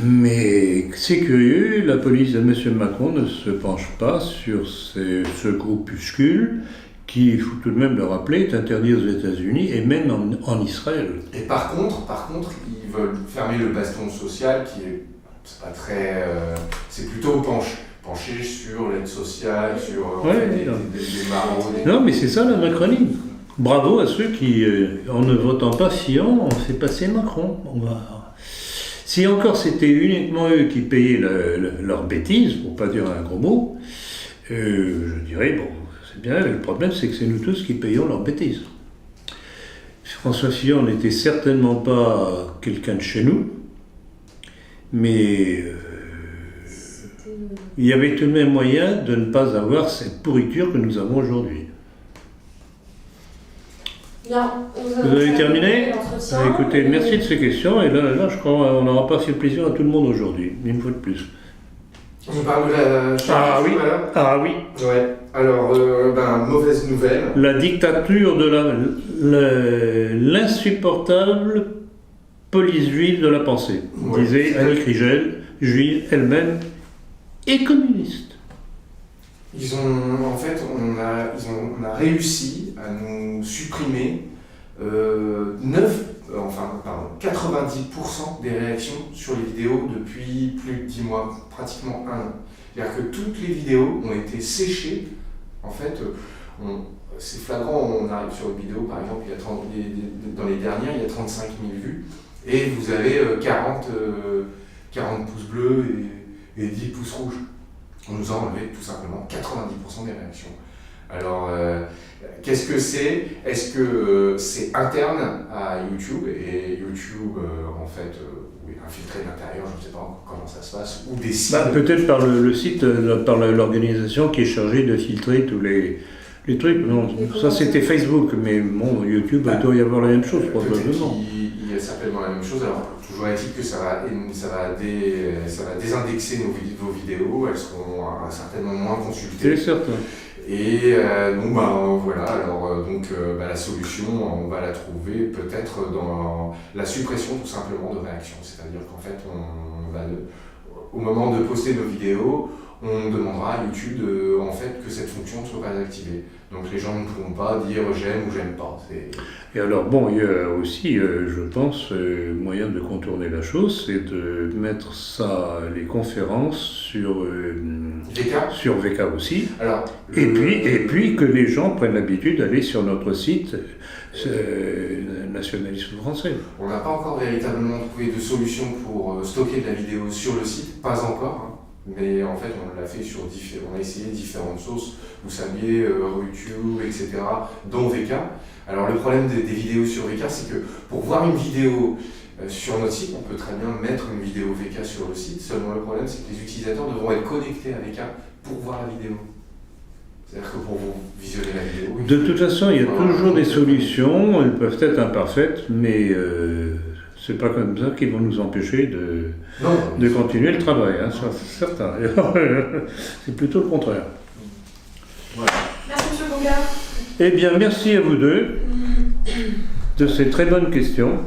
Mais c'est curieux, la police de M. Macron ne se penche pas sur ce groupuscule qui, il faut tout de même le rappeler, est interdit aux États-Unis et même en Israël. Et par contre, ils veulent fermer le baston social qui est, c'est pas très, c'est plutôt penché sur l'aide sociale, sur des maraudes. Non, mais c'est ça la Macronie. Bravo à ceux qui, en ne votant pas Fillon, ont fait passer Macron. Si encore c'était uniquement eux qui payaient leurs bêtises, pour pas dire un gros mot, je dirais, bon, c'est bien, le problème c'est que c'est nous tous qui payons leurs bêtises. François Fillon n'était certainement pas quelqu'un de chez nous, mais il y avait tout de même moyen de ne pas avoir cette pourriture que nous avons aujourd'hui. Bien, vous avez terminé? Écoutez, merci de ces questions, et là je crois qu'on n'aura pas fait plaisir à tout le monde aujourd'hui, une fois de plus. On parle de la... Ah oui. Ouais. Alors, mauvaise nouvelle. La dictature de l'insupportable police juive de la pensée, disait Annie Krigel, juive elle-même et communiste. On a réussi à nous supprimer 90% des réactions sur les vidéos depuis plus de 10 mois, pratiquement un an. C'est-à-dire que toutes les vidéos ont été séchées. En fait, c'est flagrant, on arrive sur une vidéo, par exemple, dans les dernières, il y a 35 000 vues, et vous avez 40 pouces bleus et 10 pouces rouges. On nous a enlevé tout simplement 90% des réactions. Alors, qu'est-ce que c'est? Est-ce que c'est interne à YouTube, et YouTube, infiltré de l'intérieur, je ne sais pas comment ça se passe, ou des sites? Peut-être par le site, par l'organisation qui est chargée de filtrer tous les trucs. Non, ça c'était Facebook, mais bon, YouTube, il doit y avoir la même chose, probablement. Il y a certainement la même chose. Alors, toujours est-il que ça va désindexer vos vidéos, elles seront certainement moins consultées. C'est certain. Et voilà, alors la solution, on va la trouver peut-être dans la suppression tout simplement de réactions. C'est-à-dire qu'en fait, au moment de poster nos vidéos, on demandera à YouTube que cette fonction ne soit pas activée. Donc les gens ne pourront pas dire j'aime ou j'aime pas. Et alors bon, il y a aussi, je pense, moyen de contourner la chose, c'est de mettre les conférences sur VK aussi. Alors, et puis que les gens prennent l'habitude d'aller sur notre site Nationalisme français. On n'a pas encore véritablement trouvé de solution pour stocker de la vidéo sur le site, pas encore. Mais en fait, on l'a fait on a essayé différentes sources, vous saviez, YouTube, etc., dont VK. Alors le problème des vidéos sur VK, c'est que pour voir une vidéo sur notre site, on peut très bien mettre une vidéo VK sur le site, seulement le problème, c'est que les utilisateurs devront être connectés à VK pour voir la vidéo. C'est-à-dire que pour vous visionner la vidéo... De toute façon, il y a toujours des solutions, elles peuvent être imparfaites, mais c'est pas comme ça qu'ils vont nous empêcher de continuer le travail, hein, ça c'est certain. C'est plutôt le contraire. Voilà. Merci M. Bongard. Eh bien, merci à vous deux de ces très bonnes questions.